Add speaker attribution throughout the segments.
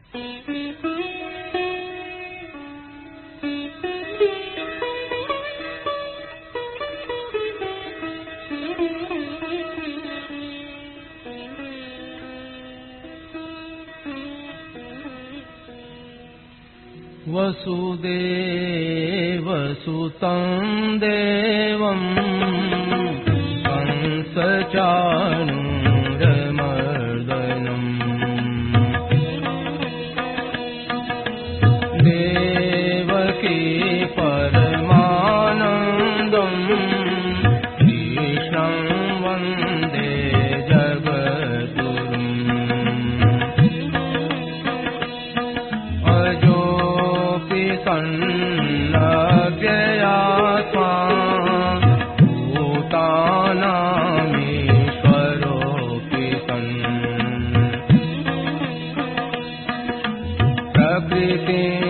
Speaker 1: वसुदेवसुतं देवं कंसचाणूरमर्दनम् देवकी परमानन्दं कृष्णं वन्दे जगद्गुरुम् सन्नव्ययात्मा भूतानामीश्वरोऽपि सन् प्रकृतिं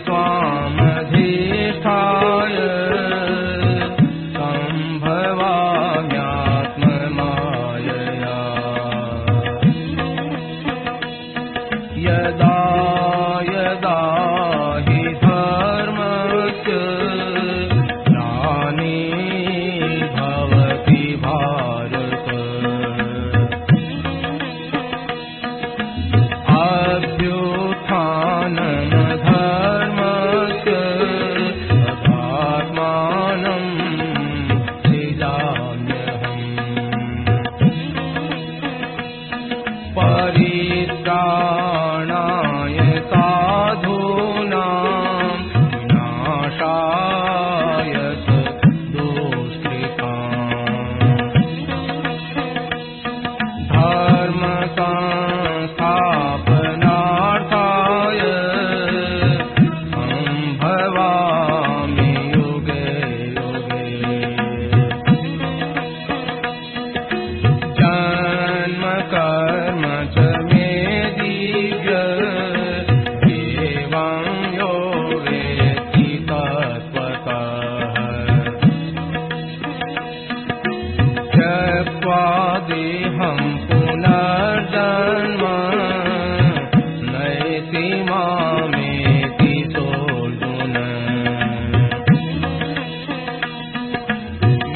Speaker 1: स्वामधिष्ठाय सम्भवाम्यात्ममायया यदा यदा परित्राणाय साधूनां विनाशाय दुष्कृताम् धर्म संस्थापनार्थाय सम्भवामि युगे युगे जन्म कर्म च देहं पुनर्जन्म नयति मामेति सोऽर्जुन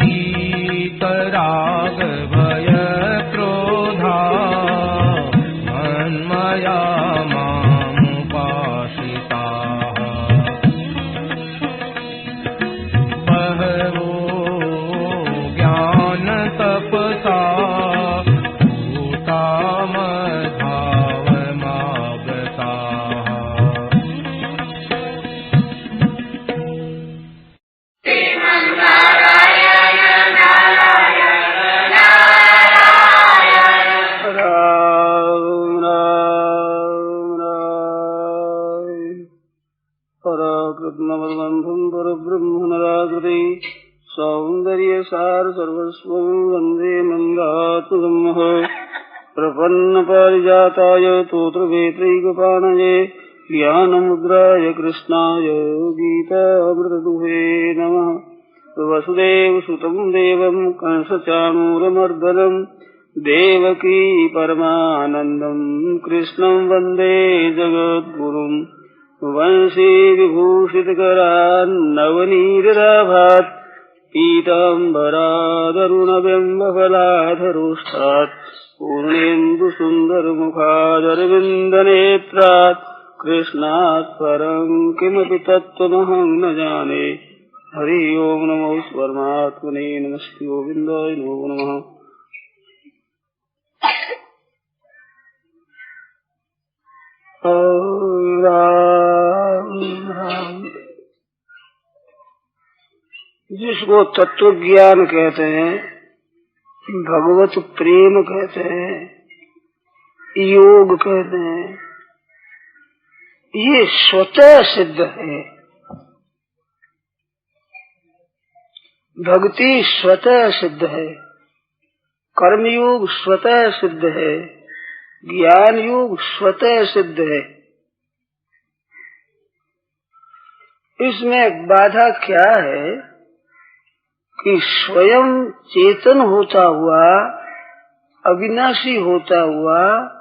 Speaker 1: वीतराग भय क्रोधा मन्मया मामुपाश्रिताः बहवो ज्ञान तपसा सौंदर्यसार सर्वस्वं वन्दे नन्दात्मजं प्रपन्नपारिजाताय तोत्रवेत्रैकपाणये ज्ञानमुद्राय कृष्णाय गीतामृतदुहे नमः। वसुदेवसुतं देवं कंसचाणूरमर्दनं देवकी परमानन्दं कृष्णं वन्दे जगद्गुरुम् वंशी विभूषितकरान्नवनीरदाभात् पीताम्बरादरुणबिम्बफलाधरोष्ठात् पूर्णेन्दुसुन्दरमुखादरविन्दनेत्रात् कृष्णात् परं किमपि तत्त्वमहं न जाने। हरि ओं नमो परमात्मने नमस्ते गोविन्दाय नमो नमः। जिसको तत्व ज्ञान कहते हैं, भगवत प्रेम कहते हैं, योग कहते हैं, ये स्वतः सिद्ध है। भक्ति स्वतः सिद्ध है, कर्मयोग स्वतः सिद्ध है, ज्ञान योग स्वतः सिद्ध है। इसमें बाधा क्या है कि स्वयं चेतन होता हुआ, अविनाशी होता हुआ,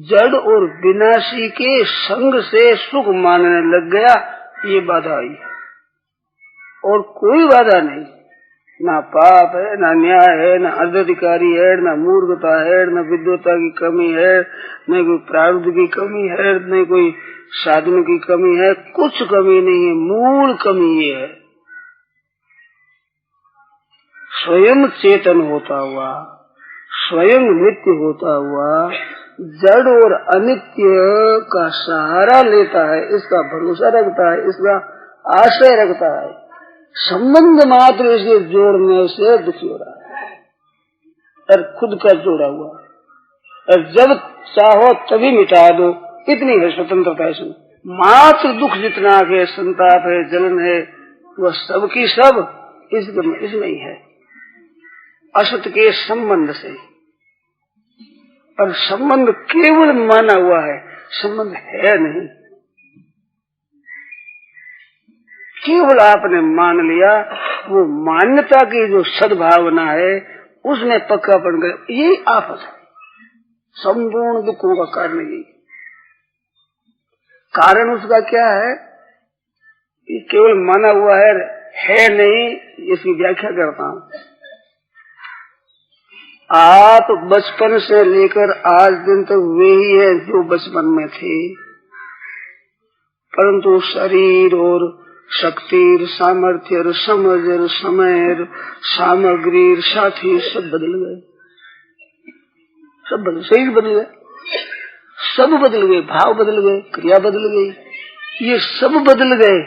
Speaker 1: जड़ और विनाशी के संग से सुख मानने लग गया, ये बाधा आई। और कोई बाधा नहीं, ना पाप है, ना न्याय है, ना अनधिकारी है, ना मूर्खता है, ना विद्वता की कमी है, न कोई प्रारब्ध की कमी है, न कोई साधन की कमी है, कुछ कमी नहीं है। मूल कमी ये है, स्वयं चेतन होता हुआ, स्वयं नित्य होता हुआ, जड़ और अनित्य का सहारा लेता है, इसका भरोसा रखता है, इसका आश्रय रखता है, संबंध मात्र इसके जोड़ने से दुखी हो रहा है और खुद का जोड़ा हुआ। और जब चाहो तभी मिटा दो, इतनी है स्वतंत्रता इसमें। मात्र दुख जितना है, संताप है, जलन है, वह सब की सब इसमें ही है, असत के संबंध से। और संबंध केवल माना हुआ है, संबंध है नहीं, केवल आपने मान लिया। वो मान्यता की जो सद्भावना है उसमें पक्का पड़ गए, यही आफत है। संपूर्ण दुखों का कारण यही। कारण उसका क्या है? ये केवल माना हुआ है नहीं, इसकी व्याख्या करता हूँ। आप बचपन से लेकर आज दिन तक वे ही है जो बचपन में थे, परंतु शरीर और शक्ति, सामर्थ्य, समझ, समय, सामग्री, साथी सब बदल गए, सब बदल, शरीर बदल गए, सब बदल गए, भाव बदल गए, क्रिया बदल गई, ये सब बदल गए,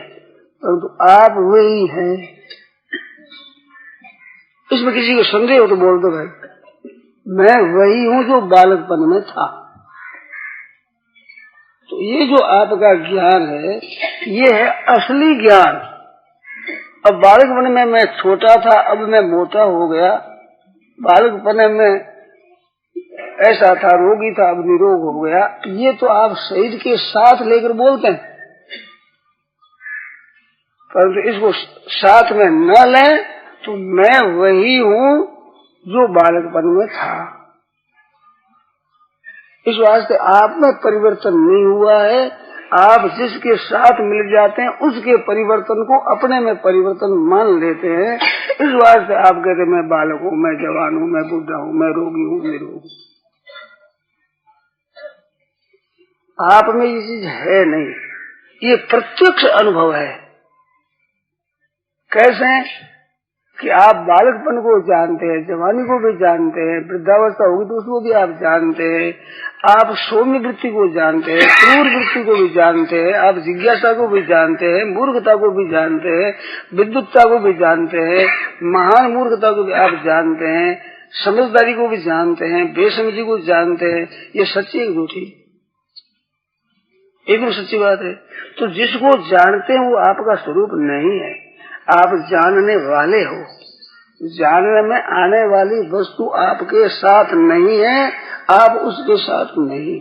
Speaker 1: परंतु आप वही हैं। इसमें किसी को संदेह हो तो बोल दो भाई, मैं वही हूँ जो बालकपन में था। तो ये जो आपका ज्ञान है, ये है असली ज्ञान। अब बालकपन में मैं छोटा था, अब मैं मोटा हो गया। बालकपन में ऐसा था, रोगी था, अब निरोग हो गया। ये तो आप शरीर के साथ लेकर बोलते हैं, परंतु इसको साथ में न लें तो मैं वही हूँ जो बालकपन में था। इस वास्ते आप में परिवर्तन नहीं हुआ है। आप जिसके साथ मिल जाते हैं उसके परिवर्तन को अपने में परिवर्तन मान लेते हैं। इस वास्ते आप कहते मैं बालक हूँ, मैं जवान हूँ, मैं बुढ़ा हूँ, मैं रोगी हूँ, निरोग हूँ। आप में ये चीज है नहीं, ये प्रत्यक्ष अनुभव है। कैसे कि आप बालकपन को जानते हैं, जवानी को भी जानते हैं, वृद्धावस्था होगी तो उसको भी आप जानते हैं, आप सौम्य वृत्ति को जानते हैं, क्रूर वृत्ति को भी जानते हैं, आप जिज्ञासा को भी जानते हैं, मूर्खता को भी जानते हैं, विद्युत्ता को भी जानते हैं, महान मूर्खता को भी आप जानते हैं, समझदारी को भी जानते हैं, बेसमझी को जानते हैं। ये सच्ची है झूठी? एकदम सच्ची बात है। तो जिसको जानते हैं वो आपका स्वरूप नहीं है, आप जानने वाले हो। जानने में आने वाली वस्तु आपके साथ नहीं है, आप उसके साथ नहीं।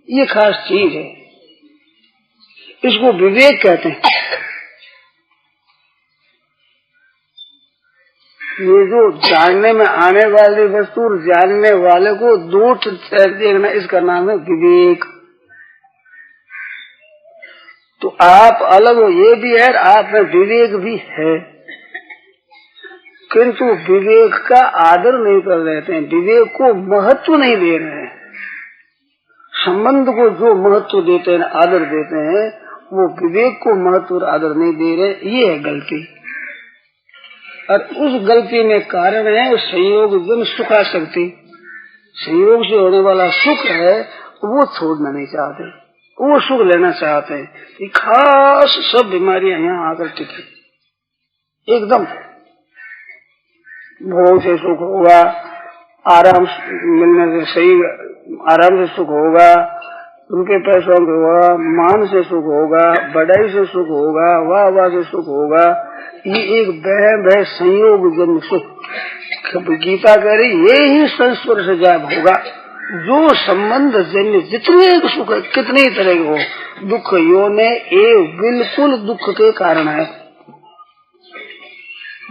Speaker 1: ये खास चीज है, इसको विवेक कहते हैं। ये जो जानने में आने वाली वस्तु और जानने वाले को दो देखना, इसका नाम है विवेक। तो आप अलग हो, ये भी है, आप में विवेक भी है, किंतु विवेक का आदर नहीं कर रहे थे, विवेक को महत्व नहीं दे रहे हैं। संबंध को जो महत्व देते हैं, आदर देते हैं, वो विवेक को महत्व और आदर नहीं दे रहे। ये है गलती। और उस गलती में कारण है संयोग जन सुखासक्ति। संयोग से होने वाला सुख है वो छोड़ना नहीं चाहते, वो सुख लेना चाहते हैं। खास सब बीमारियां यहाँ आकर टिकी। एकदम भोग से सुख होगा, आराम मिलने से सही आराम से सुख होगा, रुपये पैसों से होगा, मान से सुख होगा, बढ़ाई से सुख होगा, वाह वाह से सुख होगा। ये एक वहम है, संयोग जन्म सुख। गीता कह रही ये ही संस्पर्श जाप होगा। जो संबंध जन्य जितने सुख है, कितने तरह के हो, दुख योने ये बिल्कुल दुख के कारण है,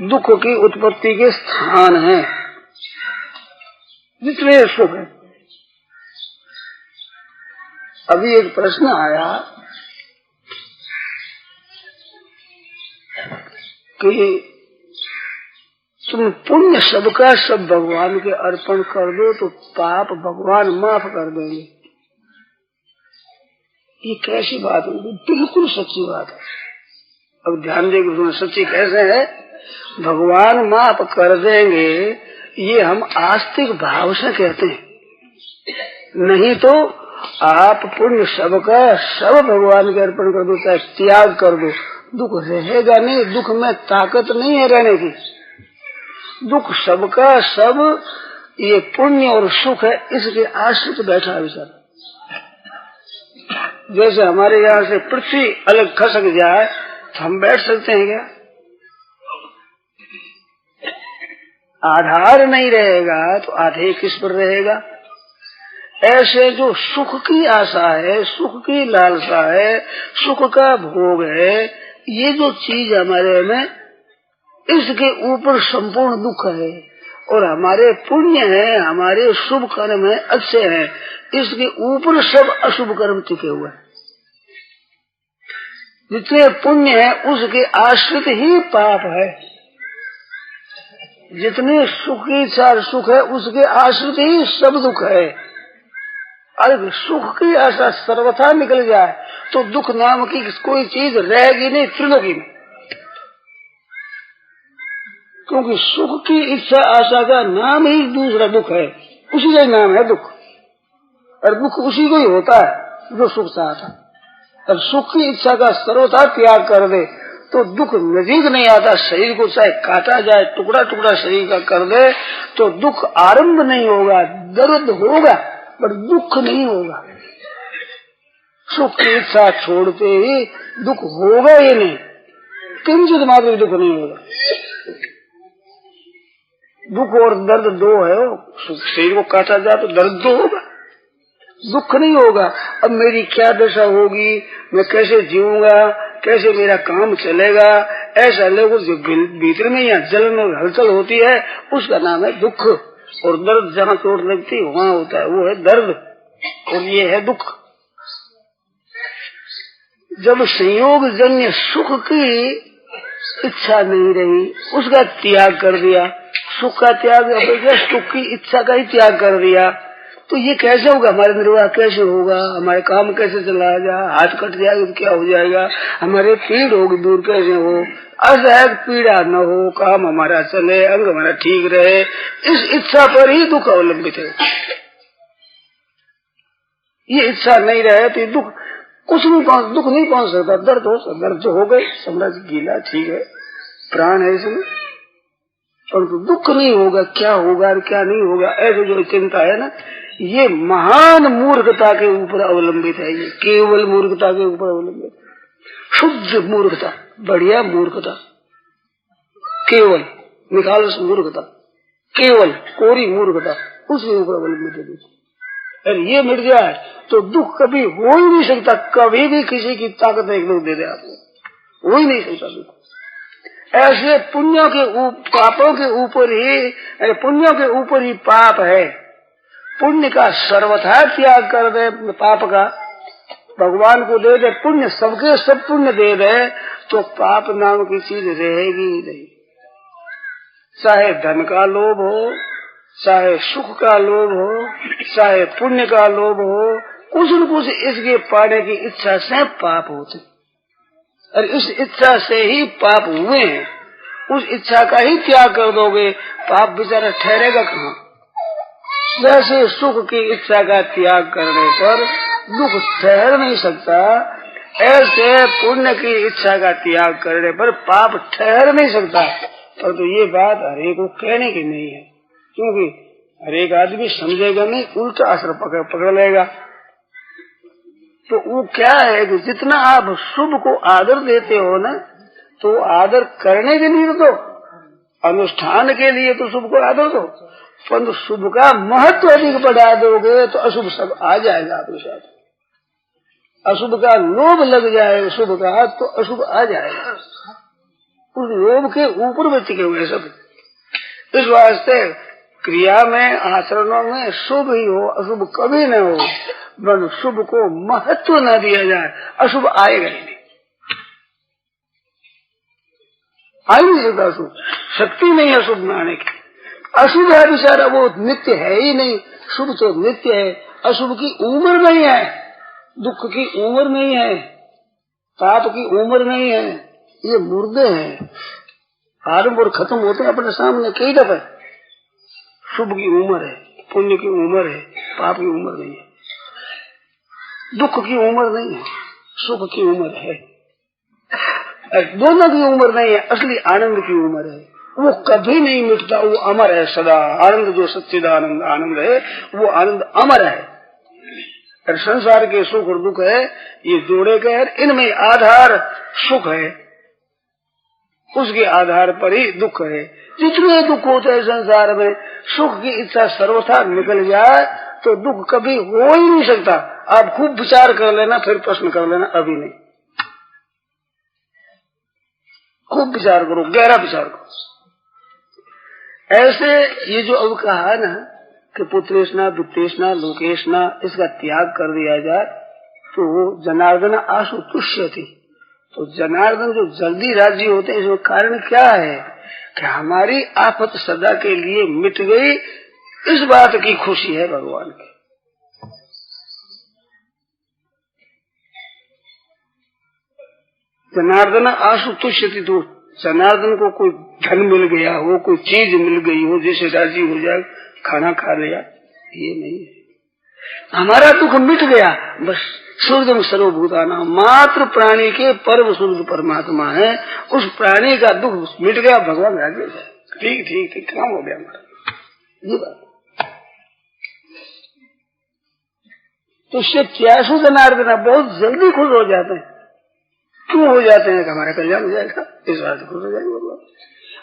Speaker 1: दुख की उत्पत्ति के स्थान है जितने सुख है। अभी एक प्रश्न आया कि तुम पुण्य सबका सब भगवान के अर्पण कर दो तो पाप भगवान माफ कर देंगे। ये कैसी बात है? बिल्कुल सच्ची बात है। अब ध्यान देंगे सच्ची कैसे है? भगवान माफ कर देंगे ये हम आस्तिक भाव से कहते हैं, नहीं तो आप पुण्य सबका सब भगवान के अर्पण कर दो, चाहे त्याग कर दो, दुख रहेगा नहीं। दुख में ताकत नहीं है रहने की। दुख सबका सब ये पुण्य और सुख है, इसके आश्रित बैठा है बेचारा। जैसे हमारे यहाँ से पृथ्वी अलग खसक जाए तो हम बैठ सकते हैं क्या? आधार नहीं रहेगा तो आधे किस पर रहेगा? ऐसे जो सुख की आशा है, सुख की लालसा है, सुख का भोग है, ये जो चीज हमारे में, इसके ऊपर संपूर्ण दुख है। और हमारे पुण्य है, हमारे शुभ कर्म है, अच्छे हैं, इसके ऊपर सब अशुभ कर्म टिके हुए हैं। जितने पुण्य है उसके आश्रित ही पाप है, जितने सुख की इच्छा सुख है उसके आश्रित ही सब दुख है। अरे सुख की आशा सर्वथा निकल जाए तो दुख नाम की कोई चीज रहेगी नहीं त्रिलोकी में, क्योंकि सुख की इच्छा आशा का नाम ही दूसरा दुख है, उसी का नाम है दुख। और दुख उसी को ही होता है जो सुख चाहता है। अब सुख की इच्छा का सर्वथा त्याग कर दे तो दुख नजीक नहीं आता। शरीर को चाहे काटा जाए, टुकड़ा टुकड़ा शरीर का कर दे तो दुख आरंभ नहीं होगा, दर्द होगा पर दुख नहीं होगा। सुख की इच्छा छोड़ते ही दुख होगा ही नहीं, किंचित मात्र दुख नहीं होगा। दुख और दर्द दो है, शरीर को काटा जाए तो दर्द तो होगा, दुख नहीं होगा। अब मेरी क्या दशा होगी, मैं कैसे जीऊंगा, कैसे मेरा काम चलेगा, ऐसा लोगों जो भीतर में या जलन और हलचल होती है उसका नाम है दुख। और दर्द जहाँ चोट लगती है वहाँ होता है, वो है दर्द, और ये है दुख। जब संयोग जन्य सुख की इच्छा नहीं रही, उसका त्याग कर दिया, सुख का त्याग सुख की इच्छा का ही त्याग कर दिया, तो ये कैसे होगा? हमारे निर्वाह कैसे होगा, हमारे काम कैसे चलाएगा? हाथ कट जाएगा तो क्या हो जाएगा, हमारे पीड़ होगी दूर कैसे हो, असहज पीड़ा न हो, काम हमारा चले, अंग हमारा ठीक रहे, इस इच्छा पर ही दुख अवलंबित है। ये इच्छा नहीं रहे तो दुख कुछ नहीं पहुंच, दुख नहीं पहुंच सकता। दर्द हो, दर्द जो हो गए, समझ गीला ठीक है, प्राण है इसमें, परंतु दुख नहीं होगा। क्या होगा और क्या नहीं होगा, ऐसे जो चिंता है ना, ये महान मूर्खता के ऊपर अवलंबित है। ये केवल मूर्खता के ऊपर अवलंबित है, शुद्ध मूर्खता, बढ़िया मूर्खता, केवल निखालस मूर्खता, केवल कोरी मूर्खता, उसके ऊपर अवलंबित है। अगर ये मिट जाए तो दुख कभी हो ही नहीं सकता। कभी भी किसी की ताकत एक दुख दे दे आपको, हो ही नहीं सकता दुख। ऐसे पुण्यों के पापों के ऊपर ही, पुण्यों के ऊपर ही पाप है। पुण्य का सर्वथा त्याग कर दे, पाप का भगवान को दे दे, पुण्य सबके सब पुण्य दे दे तो पाप नाम की चीज रहेगी ही नहीं। चाहे धन का लोभ हो, चाहे सुख का लोभ हो, चाहे पुण्य का लोभ हो, कुछ न कुछ इसके पाने की इच्छा से पाप होते, और इस इच्छा से ही पाप हुए हैं। उस इच्छा का ही त्याग कर दोगे, पाप बेचारा ठहरेगा कहाँ? जैसे सुख की इच्छा का त्याग करने पर दुख ठहर नहीं सकता, ऐसे पुण्य की इच्छा का त्याग करने पर पाप ठहर नहीं सकता। परंतु तो ये बात हरेक को कहने की नहीं है, क्योंकि हरेक आदमी समझेगा नहीं, उल्टा असर पकड़ लेगा। तो वो क्या है कि जितना आप शुभ को आदर देते हो ना, तो आदर करने के लिए तो अनुष्ठान के लिए तो शुभ को आदर दो, परंतु शुभ का महत्व अधिक बढ़ा दोगे तो अशुभ सब आ जाएगा आपके साथ। अशुभ का लोभ लग जाएगा शुभ का तो अशुभ आ जाएगा। उस लोभ के ऊपर में टिके हुए सब। इस वास्ते क्रिया में, आचरणों में शुभ ही हो, अशुभ कभी न हो। बन शुभ को महत्व न दिया जाए, अशुभ आएगा ही नहीं, आ ही नहीं सकता अशुभ, शक्ति नहीं है अशुभ में आने की। अशुभ है बेचारा, वो नित्य है ही नहीं, शुभ तो नित्य है। अशुभ की उम्र नहीं है, दुख की उम्र नहीं है, पाप की उम्र नहीं है, ये मुर्दे हैं, आरंभ और खत्म होते हैं अपने सामने कई दफे। शुभ की उम्र है, पुण्य की उम्र है, पाप की उम्र नहीं है, दुख की उम्र नहीं है, सुख की उम्र है, दोनों की उम्र नहीं है, असली आनंद की उम्र है, वो कभी नहीं मिटता, वो अमर है सदा। आनंद जो सच्चिदानंद आनंद है, वो आनंद अमर है। और संसार के सुख और दुख है, ये जोड़े गए, इनमें आधार सुख है, उसके आधार पर ही दुख है। जितने दुख होते हैं संसार में, सुख की इच्छा सर्वथा निकल जाए तो दुख कभी हो ही नहीं सकता। आप खूब विचार कर लेना, फिर प्रश्न कर लेना, अभी नहीं, खूब विचार करो, गहरा विचार करो। ऐसे ये जो अब कहा ना कि पुत्रेष्णा वित्तेष्णा लोकेष्णा, इसका त्याग कर दिया जाए तो जनार्दन आशु तुष्य थी। तो जनार्दन जो जल्दी राजी होते हैं, इसमें कारण क्या है कि हमारी आफत सदा के लिए मिट गई, इस बात की खुशी है भगवान की। जनार्दन आशु तुष्य थी, तो जनार्दन को कोई धन मिल गया हो, कोई चीज मिल गई हो, जैसे राजी हो जाए, खाना खा लिया, ये नहीं है। हमारा दुख मिट गया, बस सूर्यम सर्वभूताना, मात्र प्राणी के परम सूर्य परमात्मा है, उस प्राणी का दुख मिट गया, भगवान राजी हो जाए, ठीक ठीक ठीक काम हो गया हमारा, ये बात। तो उससे प्यासु जनार्दन बहुत जल्दी खुश हो जाते हैं। क्यों हो जाते हैं कि हमारा कल्याण हो जाएगा, इस बात खुश हो जाएंगे भगवान।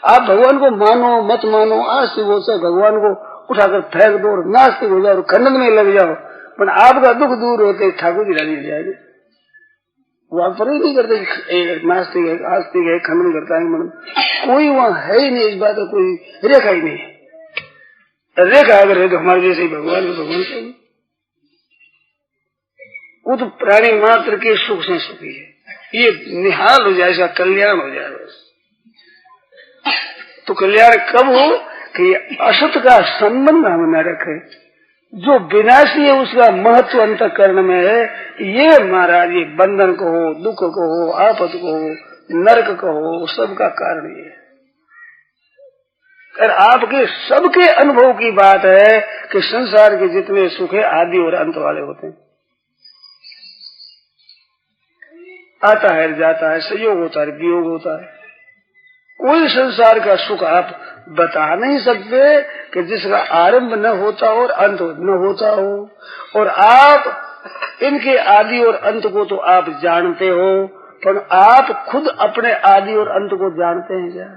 Speaker 1: आप भगवान को मानो मत मानो, आज से वो से भगवान को उठाकर फेंक दो और नास्तिक हो जाओ, खंडन में लग जाओ, पर आपका दुख दूर होते ठाकुर जी राजी हो जाएंगे। वो आप फर्क नहीं करते नास्तिक है आस्तिक है, खंडन करता है, मतलब कोई वहाँ है ही नहीं, इस बात का कोई रेखा ही नहीं है। रेखा अगर है तो हमारे जैसे भगवान को भगवान चाहिए, वो तो प्राणी मात्र के सुख से सुखी है, ये निहाल हो जाए, इसका कल्याण हो जाए। तो कल्याण कब हो कि असत का संबंध हम न रखे, जो विनाशी है उसका महत्व अंतःकरण में है। ये महाराज ये बंधन को हो, दुख को हो, आफत को हो, नरक को हो, सबका कारण ये है। और आपके सबके अनुभव की बात है कि संसार के जितने सुख है आदि और अंत वाले होते हैं, आता है जाता है, संयोग होता है वियोग होता है। कोई संसार का सुख आप बता नहीं सकते कि जिसका आरंभ न होता और अंत न होता हो, और आप इनके आदि और अंत को तो आप जानते हो, पर आप खुद अपने आदि और अंत को जानते हैं क्या?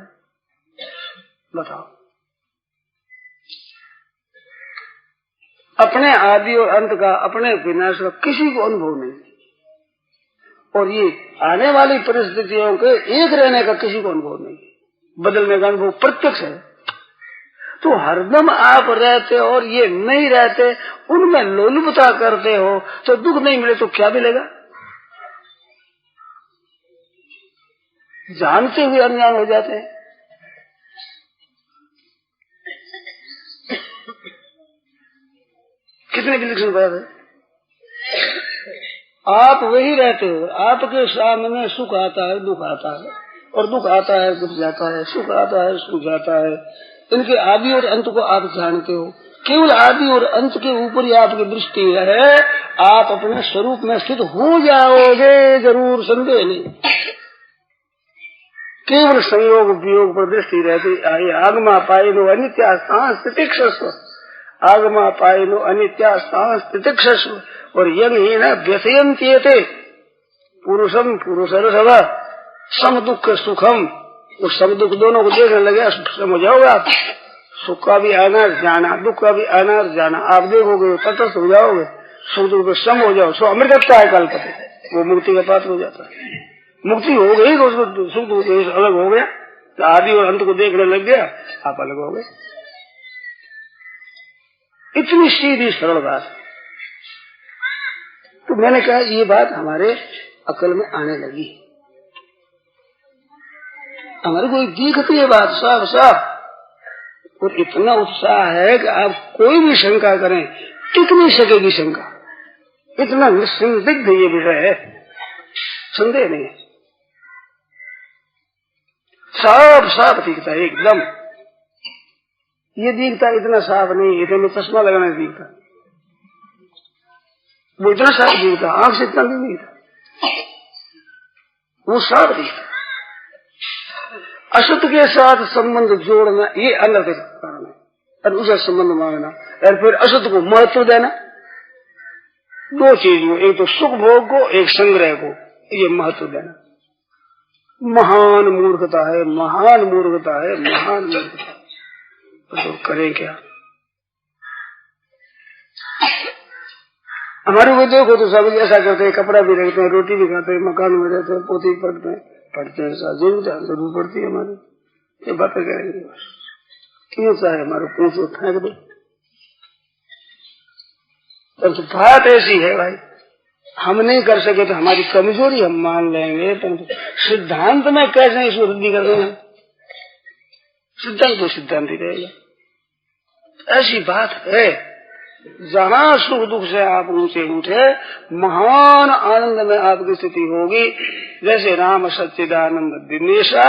Speaker 1: बताओ। अपने आदि और अंत का, अपने विनाश का किसी को अनुभव नहीं, और ये आने वाली परिस्थितियों के एक रहने का किसी को अनुभव नहीं, बदलने का अनुभव प्रत्यक्ष है। तो हरदम आप रहते और ये नहीं रहते, उनमें लोलुपता करते हो, तो दुख नहीं मिले तो क्या मिलेगा? जानते हुए अनजान हो जाते हैं। कितने विलक्षण बात है। आप वही रहते हो, आपके सामने सुख आता है दुख आता है, और दुख आता है दुख जाता है, सुख आता है सुख जाता है। इनके आदि और अंत को आप जानते हो, केवल आदि और अंत के ऊपर ही आपकी दृष्टि है, आप अपने स्वरूप में स्थित हो जाओगे जरूर, संदेह नहीं। केवल संयोग वियोग पर दृष्टि रहती आई। आगमा पाइनो अनित्या सांस्थितिक्षस्व, आगमा पाइनो अनित्या सांस्थितिक्षस्व, और यंग ही न व्यथयन्त्येते पुरुषम पुरुषरसव सम दुख सुखम। उस सम दुख दोनों को देखने लगे, समझ जाओगे आप। सुख का भी आना जाना, दुख का भी आना जाना, आप देखोगे तटस्थ हो जाओगे, सुख दुख सम हो जाओ, सो अमृतत्व है कल्पते, वो मुक्ति का पात्र हो जाता है। मुक्ति हो गई तो उसको सुख दुख अलग हो गया, तो आदि और अंत को देखने लग गया, आप अलग हो गए। इतनी सीधी सरल बात। तो मैंने कहा ये बात हमारे अकल में आने लगी, हमारे को दिखती है बात साफ साफ, और इतना उत्साह है कि आप कोई भी शंका करें टिक नहीं सकेगी शंका, इतना निसंदिग्ध ये विषय है, संदेह नहीं है, साफ साफ दिखता है एकदम। ये दिखता इतना साफ नहीं, इतने में चश्मा लगाना दिखता, वो इतना साफ दिखता, आंख से इतना नहीं दिखता, वो साफ दिखता। असत के साथ संबंध जोड़ना ये अनर्थ का कारण है, और उसका संबंध मांगना और फिर असत को महत्व देना, दो चीज को, एक तो सुख भोग को, एक संग्रह को, ये महत्व देना महान मूर्खता है, महान मूर्खता है, महान मूर्खता। तो करें क्या? हमारे को देखो तो सब ऐसा करते हैं, कपड़ा भी रखते हैं, रोटी भी खाते हैं, मकान में रहते हैं, पोती पढ़ते हैं, जरूर पड़ती है हमारी, ये बातें करेंगे बस, क्यों चाहे हमारे पूछो फेंक दो। तो बात ऐसी है भाई, हम नहीं कर सके तो हमारी कमजोरी हम मान लेंगे, तो सिद्धांत में कैसे इसको वृद्धि कर देंगे? सिद्धांत तो सिद्धांत ही रहेगा। ऐसी बात है, जहाँ सुख दुख से आप ऊंचे उठे, महान आनंद में आपकी स्थिति होगी। जैसे राम सच्चिदानंद दिनेशा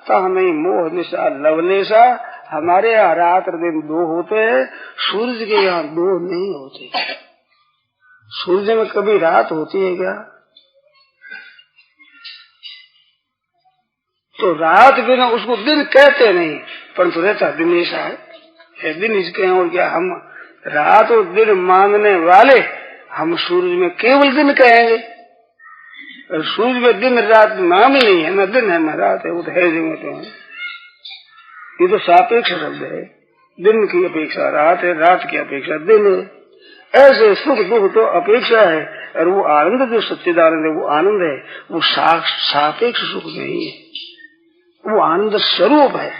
Speaker 1: तहमई मोह निशा लवलेशा, हमारे यहाँ रात दिन दो होते हैं, सूरज के यहाँ दो नहीं होते। सूरज में कभी रात होती है क्या? तो रात बिना उसको दिन कहते नहीं, परंतु रहता दिनेशा है, दिन इसके हैं। और क्या हम रात और दिन मांगने वाले, हम सूरज में केवल दिन कहेंगे, और सूरज में दिन रात नाम ही नहीं है, न दिन है न रात है, वो तो है जो तो है। ये तो सापेक्ष शब्द है, दिन की अपेक्षा रात है, रात की अपेक्षा दिन है। ऐसे सुख दुख तो अपेक्षा है, और वो आनंद जो सच्चिदानंद है, वो आनंद है, वो सापेक्ष सुख नहीं है, वो आनंद स्वरूप है।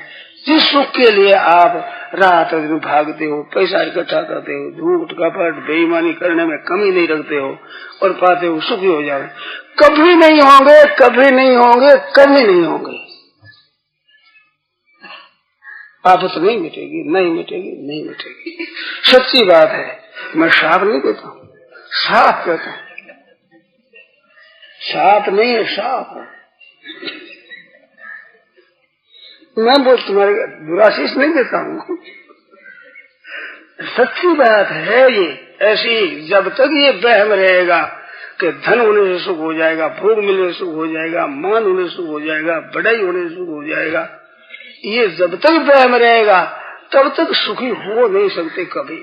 Speaker 1: जिस सुख के लिए आप रात दिन भागते हो, पैसा इकट्ठा करते हो, झूठ कपट बेईमानी करने में कमी नहीं रखते हो, और पाते हो सुखी हो जाओ, कभी नहीं होंगे, कभी नहीं होंगे, कभी नहीं होंगे। आफत नहीं मिटेगी, नहीं मिटेगी, नहीं मिटेगी, सच्ची बात है। मैं साफ नहीं कहता हूँ, साफ कहता हूँ, साफ नहीं है, साफ है। मैं वो तुम्हारे दुराशीष नहीं देता हूँ, सच्ची बात है ये। ऐसी जब तक ये वहम रहेगा कि धन होने से सुख हो जाएगा, भोग मिलने से सुख हो जाएगा, मान होने से सुख हो जाएगा, बढ़ाई होने से सुख हो जाएगा, ये जब तक वहम रहेगा तब तक सुखी हो नहीं सकते कभी,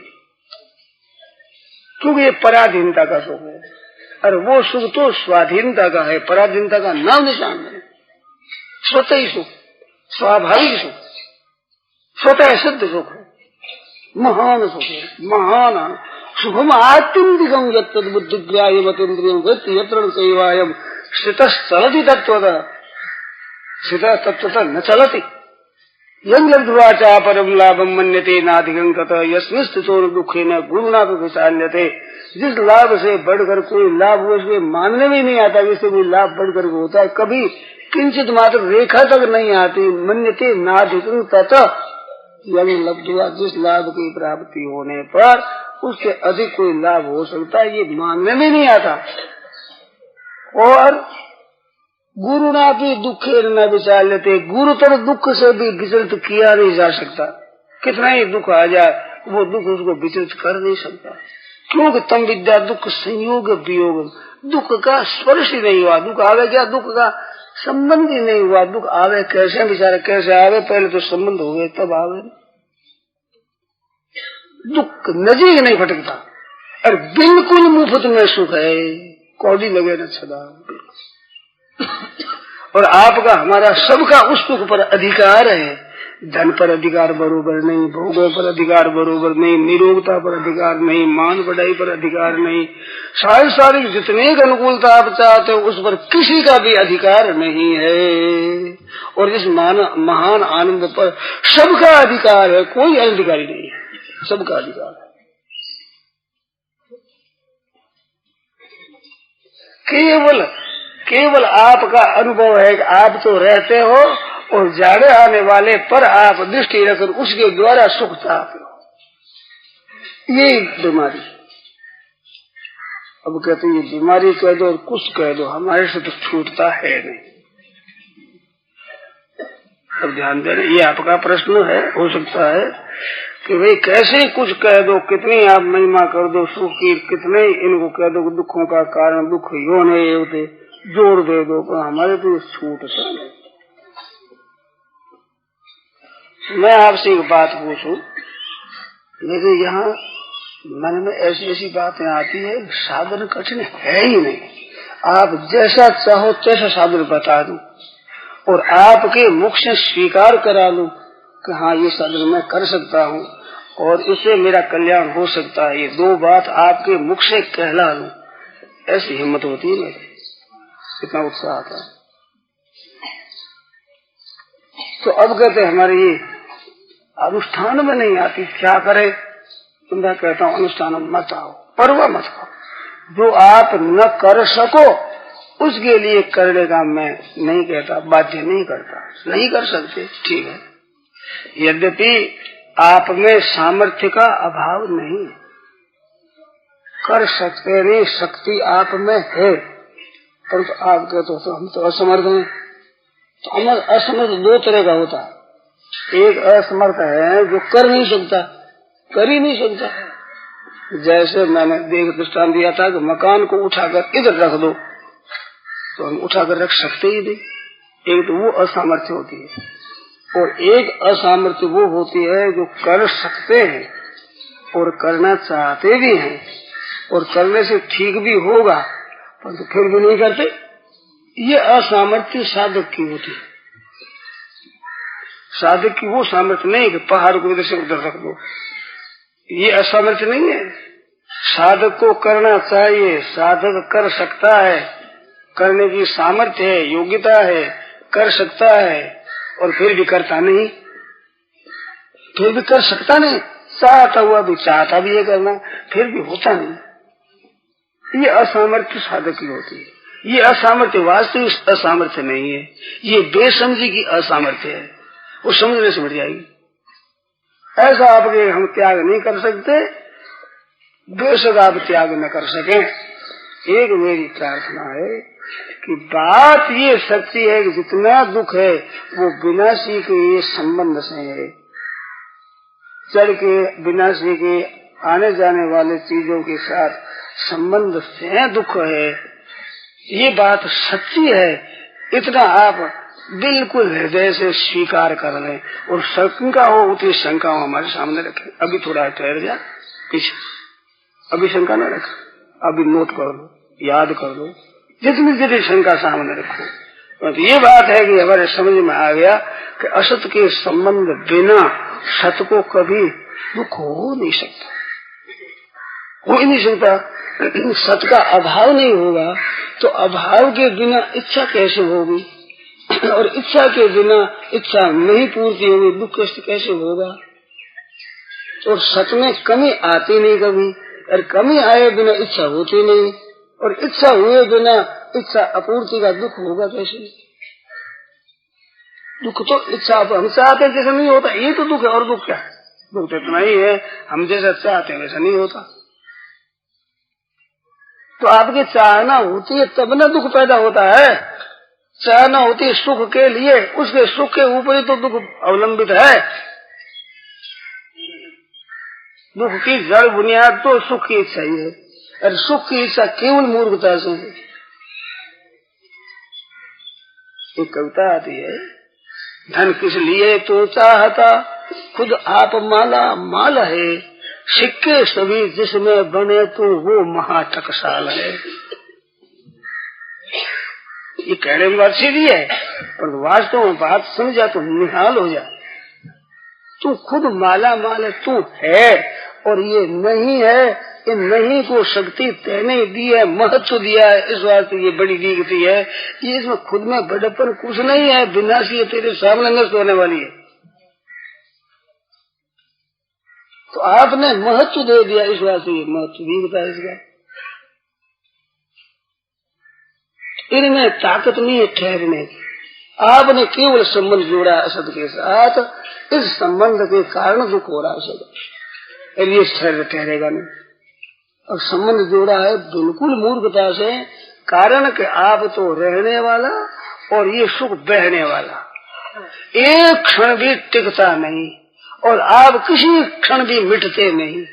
Speaker 1: क्योंकि ये पराधीनता का सुख है, और वो सुख तो स्वाधीनता का है, पराधीनता का नाम निशान है। स्वतः ही सुख, स्वाभाविक सुख, स्वतः सिद्ध सुख है, महान सुख है, महान सुखम आत्यंतिकम यत्तद् बुद्धिग्राह्यमतीन्द्रियं वृत्ति यत्र सेवायम स्थितः चलति तत्त्वतः, स्थितः तत्त्वतः न चलति। यं लब्ध्वा च परम लाभम मन्यते नाधिकं ततः यस्मिन् स्थितो दुःखेन गुरुणा विचाल्यते। जिस लाभ से बढ़कर कोई लाभ हो, उसके मानने में नहीं आता, इससे कोई लाभ बढ़कर होता है, कभी किंचित मात्र रेखा तक नहीं आती। मन्यते नाधिकं ततः यं लब्ध्वा, जिस लाभ की प्राप्ति होने पर उससे अधिक कोई लाभ हो सकता है, ये मानने में नहीं आता। और गुरु ना भी दुखे न विचार लेते, गुरुतर दुख से भी विचलित किया नहीं जा सकता। कितना ही दुख आ जाए, वो दुख उसको विचलित कर नहीं सकता, क्योंकि तम विद्या दुख संयोग वियोग, दुख का स्पर्श ही नहीं हुआ। दुख आवे क्या? दुख का संबंध ही नहीं हुआ। दुख आवे कैसे बेचारा, कैसे आवे? पहले तो संबंध हुए तब आवे। दुख नजीक नहीं फटकता, और बिल्कुल मुफ्त में सुख है, कौड़ी लगे न सदा। और आपका हमारा सबका उस सुख पर अधिकार है। धन पर अधिकार बरोबर नहीं, भोगों पर अधिकार बरोबर नहीं, निरोगता पर अधिकार नहीं, मान बढ़ाई पर अधिकार नहीं, सांसारिक जितने की अनुकूलता आप चाहते हो उस पर किसी का भी अधिकार नहीं है। और इस महान आनंद पर सबका अधिकार है, कोई अधिकारी नहीं है, सबका अधिकार है। केवल केवल आपका अनुभव है कि आप तो रहते हो और जाड़े आने वाले पर आप दृष्टि रखकर उसके द्वारा सुख चाहते हो। ये बीमारी। अब कहते ये बीमारी कह दो और कुछ कह दो, हमारे से तो छूटता है नहीं। अब ध्यान देना, ये आपका प्रश्न है। हो सकता है कि भाई कैसे कुछ कह दो, कितनी आप महिमा कर दो सुख की, कितने इनको कह दो दुखों का कारण दुख यो नहीं होते, जोड़ दे दो, पर हमारे तो छूटता नहीं। मैं आपसे एक बात पूछूं, मेरे यहाँ मन में ऐसी ऐसी बातें आती है, साधन कठिन है ही नहीं। आप जैसा चाहो तैसा साधन बता दूं और आपके मुख से स्वीकार करा लूं कि हाँ ये साधन मैं कर सकता हूँ और इससे मेरा कल्याण हो सकता है, ये दो बात आपके मुख से कहला लूं, ऐसी हिम्मत होती है मेरी, इतना उत्साह आता है। तो अब कहते हमारे ये अनुष्ठान में नहीं आती, क्या करे? तो मैं कहता हूँ अनुष्ठान मत आओ, परवाह मत करो। जो आप न कर सको उसके लिए करने का मैं नहीं कहता, बाध्य नहीं करता, नहीं कर सकते ठीक है। यद्यपि आप में सामर्थ्य का अभाव नहीं, कर सकते नहीं, शक्ति आप में है, परंतु तो आप कहते हो तो हम तो असमर्थ हैं। तो हमारा असमर्थ दो तरह का होता है, एक असमर्थ है जो कर नहीं सकता, कर ही नहीं सकता। जैसे मैंने देख दृष्टांत दिया था कि मकान को उठाकर इधर रख दो तो हम उठाकर रख सकते ही नहीं, एक तो वो असामर्थ्य होती है, और एक असामर्थ्य वो होती है जो कर सकते हैं और करना चाहते भी हैं और करने से ठीक भी होगा परंतु फिर भी नहीं करते। ये असामर्थ्य साधक की होती है। साधक की वो सामर्थ्य नहीं कि पहाड़ को इधर से उधर रख दो, ये असामर्थ्य नहीं है। साधक को करना चाहिए, साधक कर सकता है, करने की सामर्थ्य है, योग्यता है, कर सकता है और फिर भी करता नहीं, फिर भी कर सकता नहीं, चाहता हुआ भी चाहता भी ये करना फिर भी होता नहीं। ये असामर्थ्य साधक की होती है। ये असामर्थ्य वास्तविक असामर्थ्य नहीं है, ये बेसमझी की असामर्थ्य है, वो समझने से बढ़ जाएगी। ऐसा आपके हम त्याग नहीं कर सकते, बेशक आप त्याग न कर सकें। एक मेरी प्रार्थना है कि बात ये सच्ची है कि जितना दुख है वो विनाशी के ये संबंध से है, जड़ के विनाशी के आने जाने वाले चीजों के साथ संबंध से दुख है, ये बात सच्ची है। इतना आप बिल्कुल हृदय से स्वीकार कर लें और शंका हो उतनी शंका हो हमारे सामने रखें। अभी थोड़ा ठहर जा पीछे, अभी शंका न रख, अभी नोट कर लो, याद कर लो, जितनी जितनी शंका सामने रखो। तो ये बात है कि हमारे समझ में आ गया कि असत के संबंध बिना सत को कभी दुख हो नहीं सकता, हो ही नहीं सकता। सत का अभाव नहीं होगा तो अभाव के बिना इच्छा कैसे होगी, और इच्छा के बिना इच्छा नहीं पूर्ति होगी, दुख कैसे होगा। और सत में कमी आती नहीं कभी, और कमी आए बिना इच्छा होती नहीं, और इच्छा हुए बिना इच्छा अपूर्ति का दुख होगा कैसे? दुख तो इच्छा हम चाहते जैसा नहीं होता, ये तो दुख है। और दुख क्या है? दुख तो इतना ही है, हम जैसा चाहते हैं वैसा नहीं होता। तो आपकी चाहना होती है तब ना दुख पैदा होता है। चाहना होती है सुख के लिए, उसके सुख के ऊपर ही तो दुख अवलंबित है। दुख की जड़ बुनियाद तो सुख की इच्छा ही है, और सुख की इच्छा केवल मूर्खता से है। एक कविता आती है, धन किस लिए तो चाहता खुद आप माला माल है, सिक्के सभी जिसमें बने तो वो महाटकसाल है। ये कहने की बात सीधी है पर वास्तव में बात समझा तो निहाल हो जाए। तू खुद माला माल है, तू है और ये नहीं है, ये नहीं को शक्ति तेने दी है, महत्व दिया है, इस वास्ते ये बड़ी दिखती है। ये इसमें खुद में बड़प्पन कुछ नहीं है, विनाशी है, तेरे सामने नष्ट होने वाली है। तो आपने महत्व दे दिया, इस वास्ते ये महत्व दिखता है इसका। इनमें ताकत नहीं है ठहरने की। आपने केवल संबंध जोड़ा असद के साथ, इस संबंध के कारण दुख हो रहा है असद, ये ठहरेगा नहीं। और संबंध जोड़ा है बिल्कुल मूर्खता से, कारण कि आप तो रहने वाला और ये सुख बहने वाला, एक क्षण भी टिकता नहीं और आप किसी क्षण भी मिटते नहीं,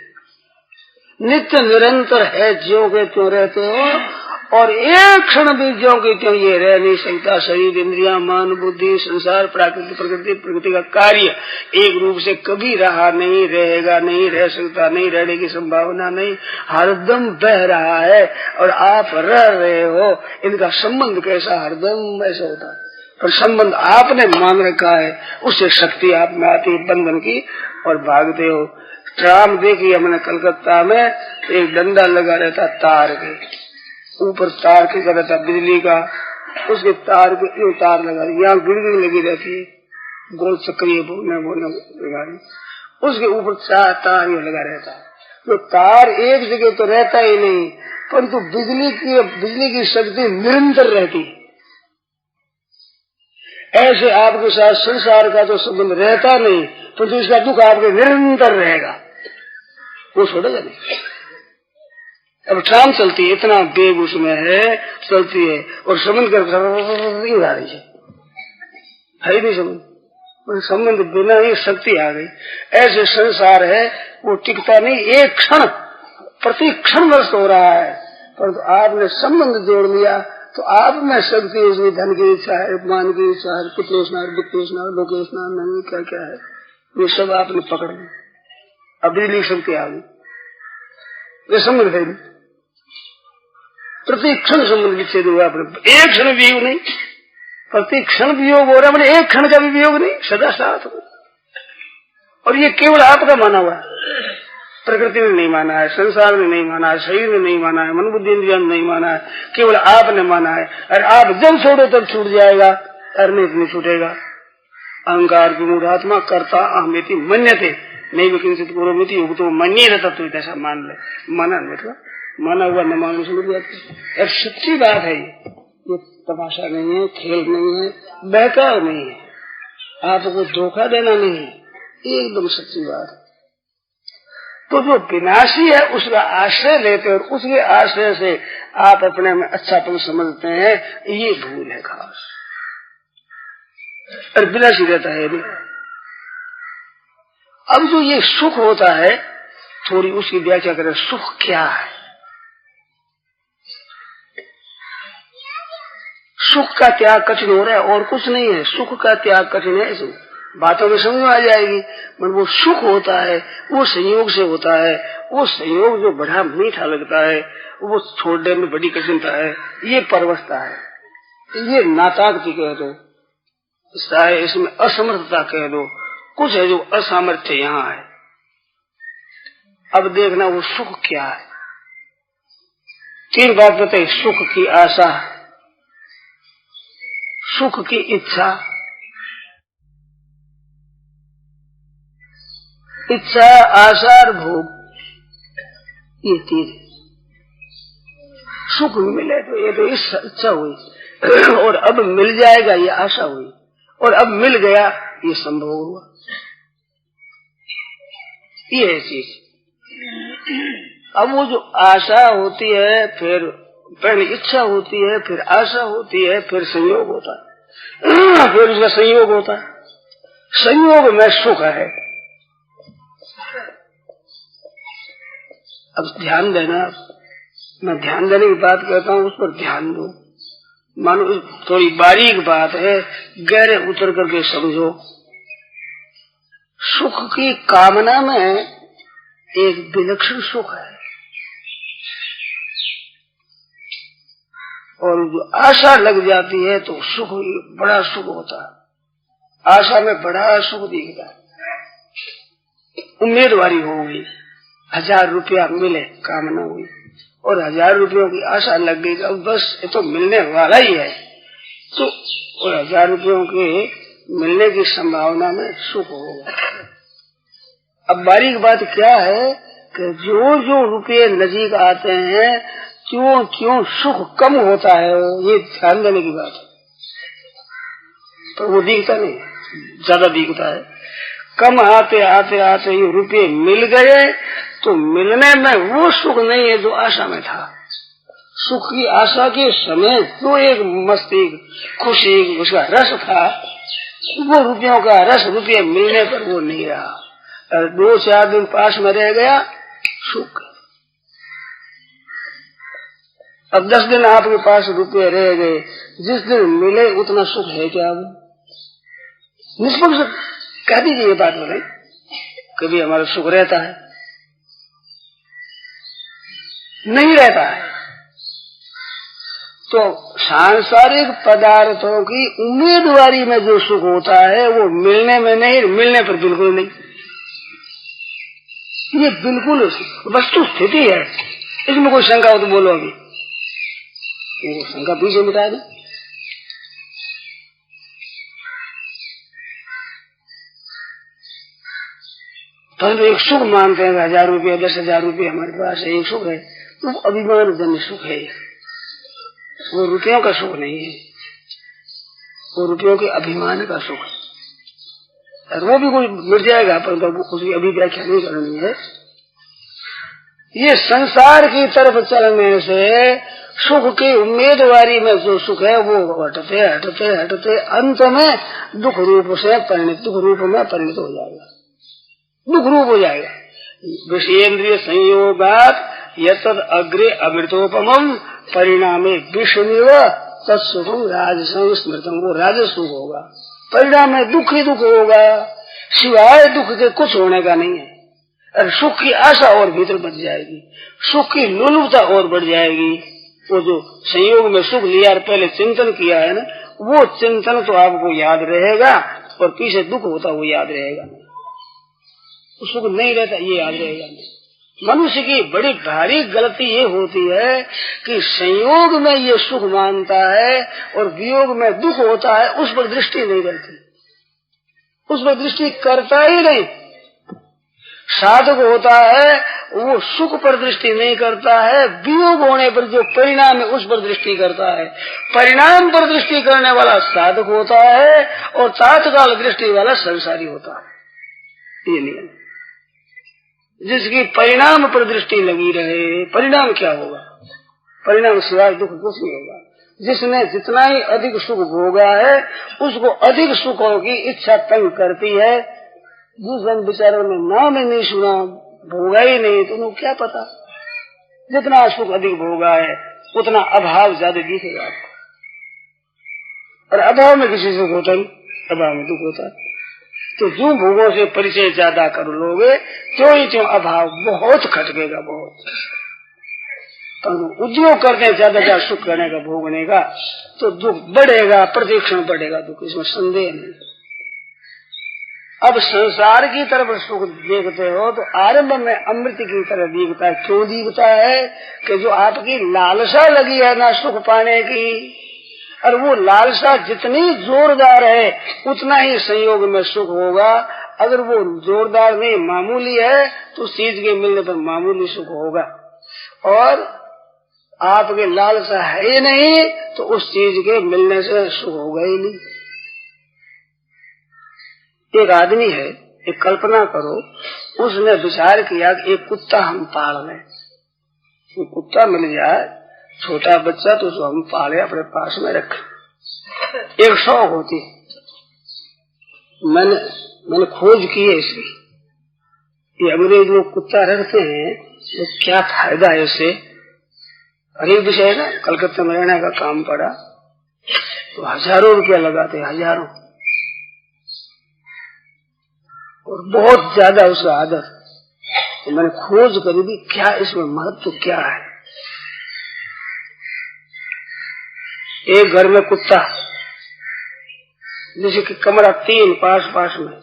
Speaker 1: नित्य निरंतर है, ज्यों के त्यों रहते हो और एक क्षण भी ज्यों के त्यों ये रह नहीं सकता। शरीर, इंद्रिया, मन, बुद्धि, संसार, प्रकृति का कार्य एक रूप से कभी रहा नहीं, रहेगा नहीं, रह सकता नहीं, रहने की संभावना नहीं, हरदम बह रहा है और आप रह रहे हो। इनका संबंध कैसा हरदम ऐसा होता है, पर संबंध आपने मान रखा है, उससे शक्ति आप में आती है बंधन की और भागते हो। ट्राम देखी हमने कलकत्ता में, एक डंडा लगा रहता तार के ऊपर, तार के कर रहता बिजली का, उसके तार के यूं तार लगा, यहाँ गिड़गिड़ लगी रहती है, गोल चक्रीय बोलने गाड़ी, उसके ऊपर चार तार ये लगा रहता है। तो तार एक जगह तो रहता ही नहीं, परंतु बिजली की शक्ति निरंतर रहती है। ऐसे आपके साथ संसार का तो संबंध रहता नहीं, परंतु इसका दुख आपके निरंतर रहेगा, वो छोड़ेगा नहीं। अब ट्राम चलती है, इतना बेग उसमें है, चलती है और संबंध कर उड़ा रही है नहीं संबंध, संबंध बिना ही शक्ति आ गई। ऐसे संसार है, वो टिकता नहीं, एक क्षण प्रति क्षण नष्ट हो रहा है, परंतु आपने संबंध जोड़ लिया तो आप में शक्ति, उसमें धन की इच्छा है, मान की इच्छा है, पुत्रेष्णा, वित्तेष्णा, लोकेष्णा, नहीं क्या क्या है, ये सब आपने पकड़ ली। अब बिजली शक्ति आ गई, ये संबंध है नहीं, प्रति क्षण संबंध विच्छेद हुआ अपने, एक क्षण वियोग नहीं, प्रति क्षण वियोग हो रहा है, मैंने एक क्षण का भी वियोग नहीं, सदा साथ हो। और ये केवल आपका माना हुआ है, प्रकृति ने नहीं माना है, संसार ने नहीं माना है, शरीर ने नहीं माना है, मन बुद्धि इंद्रिया ने नहीं माना है, केवल आपने माना है। और आप जब छोड़ो तब छूट जाएगा, अरने नहीं छूटेगा। अहंकार की मूढ़ात्मा करता अहमेति मन्यते नहीं विकिंचित पूर्वमिति युक्तो मन्ये रहता, तो ऐसा मान ले, माना मतलब माना हुआ न मानो समझ जाते। सच्ची बात है, ये तमाशा नहीं है, खेल नहीं है, बहकाव नहीं है, आपको धोखा देना नहीं है, एकदम सच्ची बात है। तो जो विनाशी है उसका आश्रय लेते और उसके आश्रय से आप अपने में अच्छापन समझते हैं, ये भूल है खास। और विनाशी रहता है नहीं। अब जो ये सुख होता है, थोड़ी उसकी व्याख्या करें, सुख क्या है? सुख का त्याग कठिन हो रहा है और कुछ नहीं है, सुख का त्याग कठिन है, ऐसे बातों में समझ में आ जाएगी। पर वो सुख होता है, वो संयोग से होता है, वो संयोग जो बड़ा मीठा लगता है, वो छोड़ने में बड़ी कठिनता है, ये परवशता है, ये नाताकती कह दो, चाहे इसमें असमर्थता कह दो, कुछ है जो असामर्थ्य यहाँ है। अब देखना वो सुख क्या है। तीन बात बताई, सुख की आशा, सुख की इच्छा, इच्छा, आशा और भोग, ये तीन। सुख मिले तो ये तो इच्छा हुई, और अब मिल जाएगा ये आशा हुई, और अब मिल गया ये संभोग हुआ, ये है चीज। अब वो जो आशा होती है, फिर पहले इच्छा होती है, फिर आशा होती है, फिर संयोग होता है, फिर उसका संयोग होता है। संयोग में सुख है। अब ध्यान देना, मैं ध्यान देने की बात कहता हूँ, उस पर ध्यान दो। मानो थोड़ी बारीक बात है, गहरे उतर करके समझो। सुख की कामना में एक विलक्षण सुख है, और जो आशा लग जाती है तो सुख बड़ा सुख होता है। आशा में बड़ा सुख दिखता है। उम्मीदवारी हो गई, 1000 रुपया मिले, कामना हुई, और 1000 रुपयों की आशा लग गई, अब बस ये तो मिलने वाला ही है, तो 1000 रुपयों के मिलने की संभावना में सुख होगा। अब बारीक बात क्या है कि जो जो रुपये नजीक आते हैं क्यों क्यों सुख कम होता है, ये ध्यान देने की बात है। तो वो दिखता नहीं, ज्यादा दिखता है। कम आते आते आते ये रुपये मिल गए तो मिलने में वो सुख नहीं है जो आशा में था। सुख की आशा के समय जो एक मस्ती खुशी उसका रस था, वो रुपयों का रस रुपये मिलने पर वो नहीं रहा। और 2-4 दिन पास में रह गया सुख। अब 10 दिन आपके पास रुपये रह गए, जिस दिन मिले उतना सुख है क्या? वो निष्पक्ष कह दीजिए ये बात बोले, कभी हमारा सुख रहता है? नहीं रहता है। तो सांसारिक पदार्थों की उम्मीदवारी में जो सुख होता है वो मिलने में नहीं, मिलने पर बिल्कुल नहीं। ये बिल्कुल वस्तु स्थिति है, इसमें कोई शंका हो तो बोलो। अभी वो शंका पीछे मिटा दे। तो एक सुख मानते हैं 1000 रुपये 10,000 रुपये हमारे पास है, एक सुख है, तो अभिमान जन्य सुख है। वो रुपयों का सुख नहीं है, वो रुपयों के अभिमान का सुख है। और वो भी कोई मिट जाएगा, पर उसकी अभी व्याख्या नहीं करनी है। ये संसार की तरफ चलने से सुख की उम्मीदवारी में जो सुख है वो हटते हटते हटते अंत में दुख रूप से परिणित, दुख रूप में परिणित हो जाएगा, दुख रूप हो जाएगा। विषयेंद्रिय संयोगात यतद अग्रे अमृतोपमम परिणामे विषनिव तत्सुखम राजसं स्मृतम, वो राजस सुख होगा। परिणाम में दुख ही दुख होगा, सिवाय दुख के कुछ होने का नहीं है। और सुख की आशा और भीतर बढ़ जाएगी, सुख की लोलुपता और बढ़ जाएगी। वो जो संयोग में सुख लिया और पहले चिंतन किया है ना, वो चिंतन तो आपको याद रहेगा और पीछे दुख होता वो याद रहेगा नहीं, सुख नहीं रहता ये याद रहेगा नहीं। मनुष्य की बड़ी भारी गलती ये होती है कि संयोग में ये सुख मानता है और वियोग में दुख होता है, उस पर दृष्टि नहीं करती, उस पर दृष्टि करता ही नहीं। साधक होता है वो सुख पर दृष्टि नहीं करता है, वियोग होने पर जो परिणाम है उस पर दृष्टि करता है। परिणाम पर दृष्टि करने वाला साधक होता है और तात्काल दृष्टि वाला संसारी होता है। ये नियम, जिसकी परिणाम पर दृष्टि लगी रहे, परिणाम क्या होगा? परिणाम सिवाय दुख कुछ नहीं होगा। जिसने जितना ही अधिक सुख भोगा है उसको अधिक सुखों की इच्छा तंग करती है। जिस जन बेचारों ने नाम ही नहीं सुना, भोगा ही नहीं, तो उन्हें क्या पता? जितना सुख अधिक भोगा है उतना अभाव ज्यादा दिखेगा आपको, और अभाव में किसी सुख होता नहीं, अभाव में दुख होता है। तो जो भोगों से परिचय ज्यादा कर लोगे त्यों ही त्यों अभाव बहुत खटकेगा, बहुत। तो उद्योग करते हैं ज्यादा सुख करने का, भोगने का, तो दुख बढ़ेगा, प्रतिक्षण बढ़ेगा दुख, इसमें संदेह नहीं। अब संसार की तरफ सुख देखते हो तो आरंभ में अमृत की तरह दिखता है। क्यों दिखता है? कि जो आपकी लालसा लगी है ना सुख पाने की, और वो लालसा जितनी जोरदार है उतना ही संयोग में सुख होगा। अगर वो जोरदार नहीं, मामूली है, तो उस चीज के मिलने पर मामूली सुख होगा। और आपके लालसा है ही नहीं तो उस चीज के मिलने से सुख होगा ही नहीं। एक आदमी है, एक कल्पना करो, उसने विचार किया कि एक कुत्ता हम पाल लें, तो कुत्ता मिल जाए छोटा बच्चा तो उसको हम पाले, अपने पास में रखें। एक शौक होती है, मैंने खोज की है इसकी, ये अंग्रेज लोग कुत्ता रखते हैं तो क्या फायदा है इससे। अरे विषय ना, कलकत्ता में रहने का काम पड़ा तो हजारों रुपया लगाते, हजारों, और बहुत ज्यादा उसका आदर। तो मैंने खोज करी थी क्या इसमें महत्व क्या है। एक घर में कुत्ता, जैसे कि कमरा 3 पास में,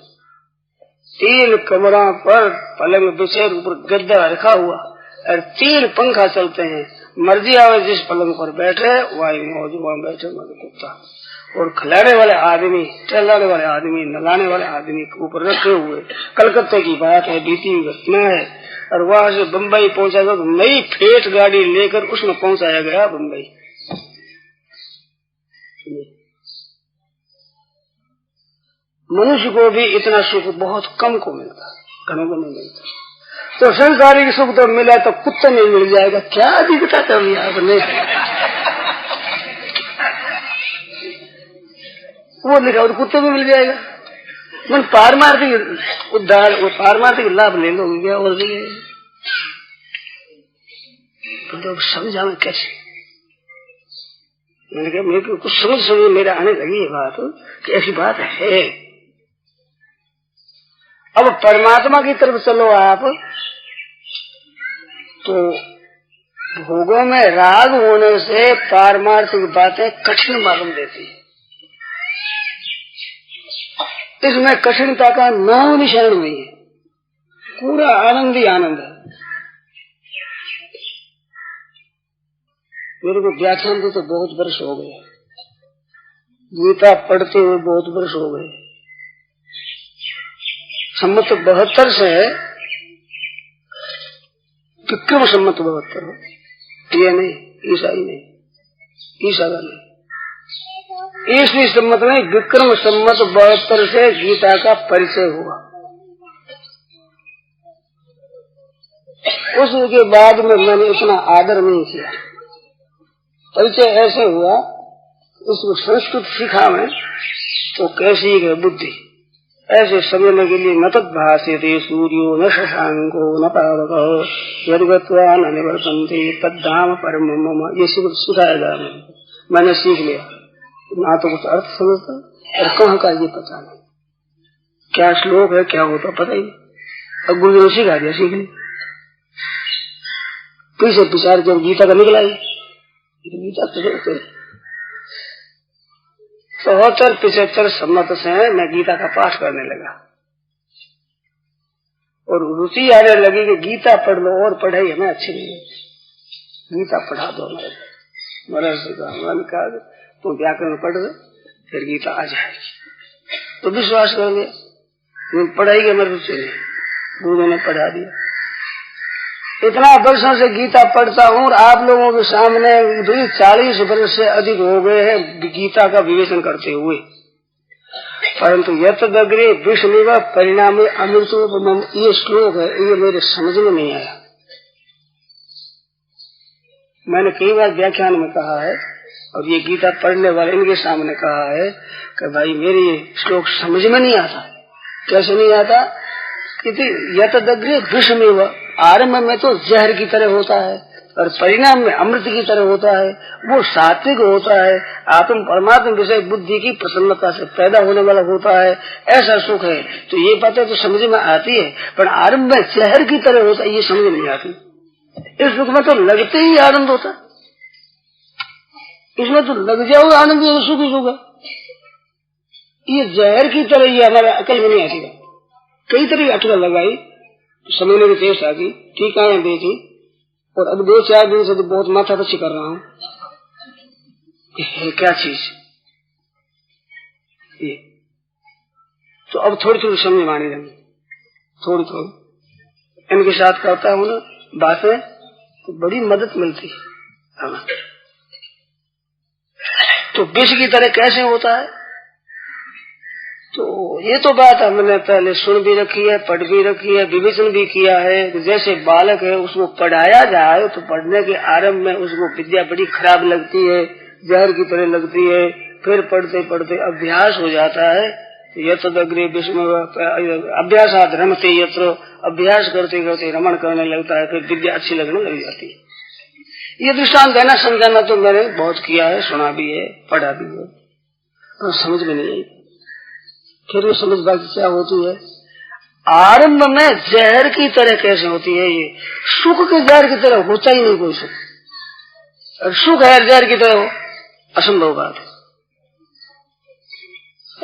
Speaker 1: 3 कमरा पर पलंग बिछे, ऊपर गद्दा रखा हुआ और 3 पंखा चलते हैं। मर्जी आवे जिस पलंग पर बैठे वही मौज, वहां बैठे कुत्ता। और खिलाने वाले आदमी, टहलाने वाले आदमी, नलाने वाले आदमी के ऊपर रखे हुए। कलकत्ते की बात है, बीती हुई घटना है। और वहां से बम्बई पहुंचा गया, तो नई फेट गाड़ी लेकर उसमें पहुंचाया गया बम्बई। मनुष्य को भी इतना सुख बहुत कम को मिलता, घनों को नहीं मिलता। तो संसारिक सुख तो मिला तो कुत्ते में मिल जाएगा, क्या दिखता कभी आपने? वो लिखा और कुत्ते में मिल जाएगा। मन पारमार्थिक उद्धार, वो पारमार्थिक लाभ ले लोगे क्या? और भी तो समझा मैं कैसे? मैंने कहा मेरे को कुछ समझ मेरा आने लगी ये बात कि ऐसी बात है। अब परमात्मा की तरफ चलो आप, तो भोगों में राग होने से पारमार्थिक बातें कठिन मालूम देती है। इसमें कठिनता का नाम निशान नहीं है, पूरा आनंद ही आनंद है। मेरे को व्याख्यान तो बहुत वर्ष हो गए, गीता पढ़ते हुए बहुत वर्ष हो गए। सम्मत 72 से विक्रम सम्मत 72, ये नहीं, ईसाई नहीं, ईसा का नहीं, ईसवी सम्मत नहीं, विक्रम सम्मत 72 से गीता का परिचय हुआ। उसके बाद में मैंने इतना आदर नहीं किया। परिचय ऐसे हुआ, उसको संस्कृत सीखा मैं तो कैसी है बुद्धि, ऐसे समझने के लिए न तद्भाष्यते सूर्यो न शशांको न पावको यद्गत्वा न निवर्तन्ते तद्धाम परम मम, ये सिखाया गया। मैंने सीख लिया, ना तो कुछ अर्थ समझता और कहाँ का ये पता नहीं, क्या श्लोक है क्या होता पता ही नहीं। अब गुरु ने सिखा दिया, सीख लिया। पीछे विचार जब गीता का निकला, गीता तो 74-75 सम्मत से मैं गीता का पाठ करने लगा और रुचि आने लगी कि गीता पढ़ लो, और पढ़ाई हमें अच्छी नहीं लगती, गीता पढ़ा दो। महाराज से कहा तुम व्याकरण पढ़ दो फिर गीता आ जाएगी। तो विश्वास कर लिया, पढ़ाई के मेरे रुचि नहीं, गुरु ने पढ़ा दिया। इतना वर्षों से गीता पढ़ता हूँ और आप लोगों के सामने 40 वर्ष से अधिक हो गए हैं गीता का विवेचन करते हुए, परंतु यतदग्रे विष्णुव परिणाम अमृतो, ये श्लोक है, ये मेरे समझ में नहीं आया। मैंने कई बार व्याख्यान में कहा है और ये गीता पढ़ने वाले इनके सामने कहा है कि भाई मेरे ये श्लोक समझ में नहीं आता। कैसे नहीं आता? यतदग्रे विषमेव, आरंभ में तो जहर की तरह होता है और परिणाम में अमृत की तरह होता है, वो सात्विक होता है, आत्म परमात्मा विषय बुद्धि की प्रसन्नता से पैदा होने वाला होता है, ऐसा सुख है। तो ये बातें तो समझ में आती है, पर आरंभ में जहर की तरह होता है, ये समझ नहीं आती। इस सुख में तो लगते ही आनंद होता, इसमें तो लग जाओ आनंद, सुख ही होगा। ये जहर की तरह ये हमारे अकल में नहीं आती। कई तरह की अटकल लगाई, समझने की चेष्टा की, टीकाएं देखी, और अब 2-4 दिन से तो बहुत माथा पच्ची कर रहा हूँ, क्या चीज ये। तो अब थोड़ी थोड़ी समझ में आने लगी, थोड़ी थोड़ी इनके साथ करता हूँ ना बातें, तो बड़ी मदद मिलती है। तो विष की तरह कैसे होता है? तो ये तो बात हमने पहले सुन भी रखी है, पढ़ भी रखी है, विवेचन भी किया है। तो जैसे बालक है उसको पढ़ाया जाए तो पढ़ने के आरंभ में उसको विद्या बड़ी खराब लगती है, जहर की तरह लगती है, फिर पढ़ते पढ़ते अभ्यास हो जाता है। यतदग्रे विष्णु अभ्यासाद रमते यत्र, अभ्यास करते करते रमण करने लगता है, फिर विद्या अच्छी लगने लग जाती है। ये दृष्टांत देना समझाना तो मैंने बहुत किया है, सुना भी है, पढ़ा भी है, और समझ में नहीं आई। फिर वो समझ बात क्या होती है? आरंभ में जहर की तरह कैसे होती है? ये सुख के जहर की तरह होता ही नहीं कोई सुख, और सुख है जहर की तरह हो, असंभव बात है।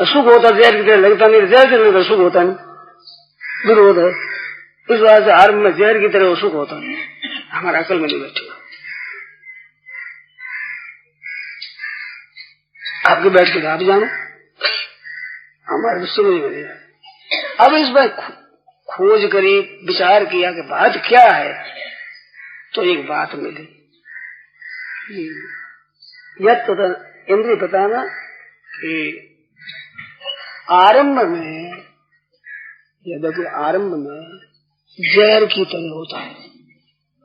Speaker 1: सुख होता जहर की तरह लगता नहीं, जहर की तरह सुख होता नहीं, विरोध है। इस वजह से आरंभ में जहर की तरह वो सुख होता नहीं, हमारा अकल में नहीं बैठेगा। आपके बैठ के आप जानो, हमारे विषय में नहीं। अब इसमें खोज करी, विचार किया कि बात क्या है, तो एक बात मिली। यह तो इंद्रिय बताना कि आरंभ में, यद्यपि आरंभ में जहर की तरह होता है,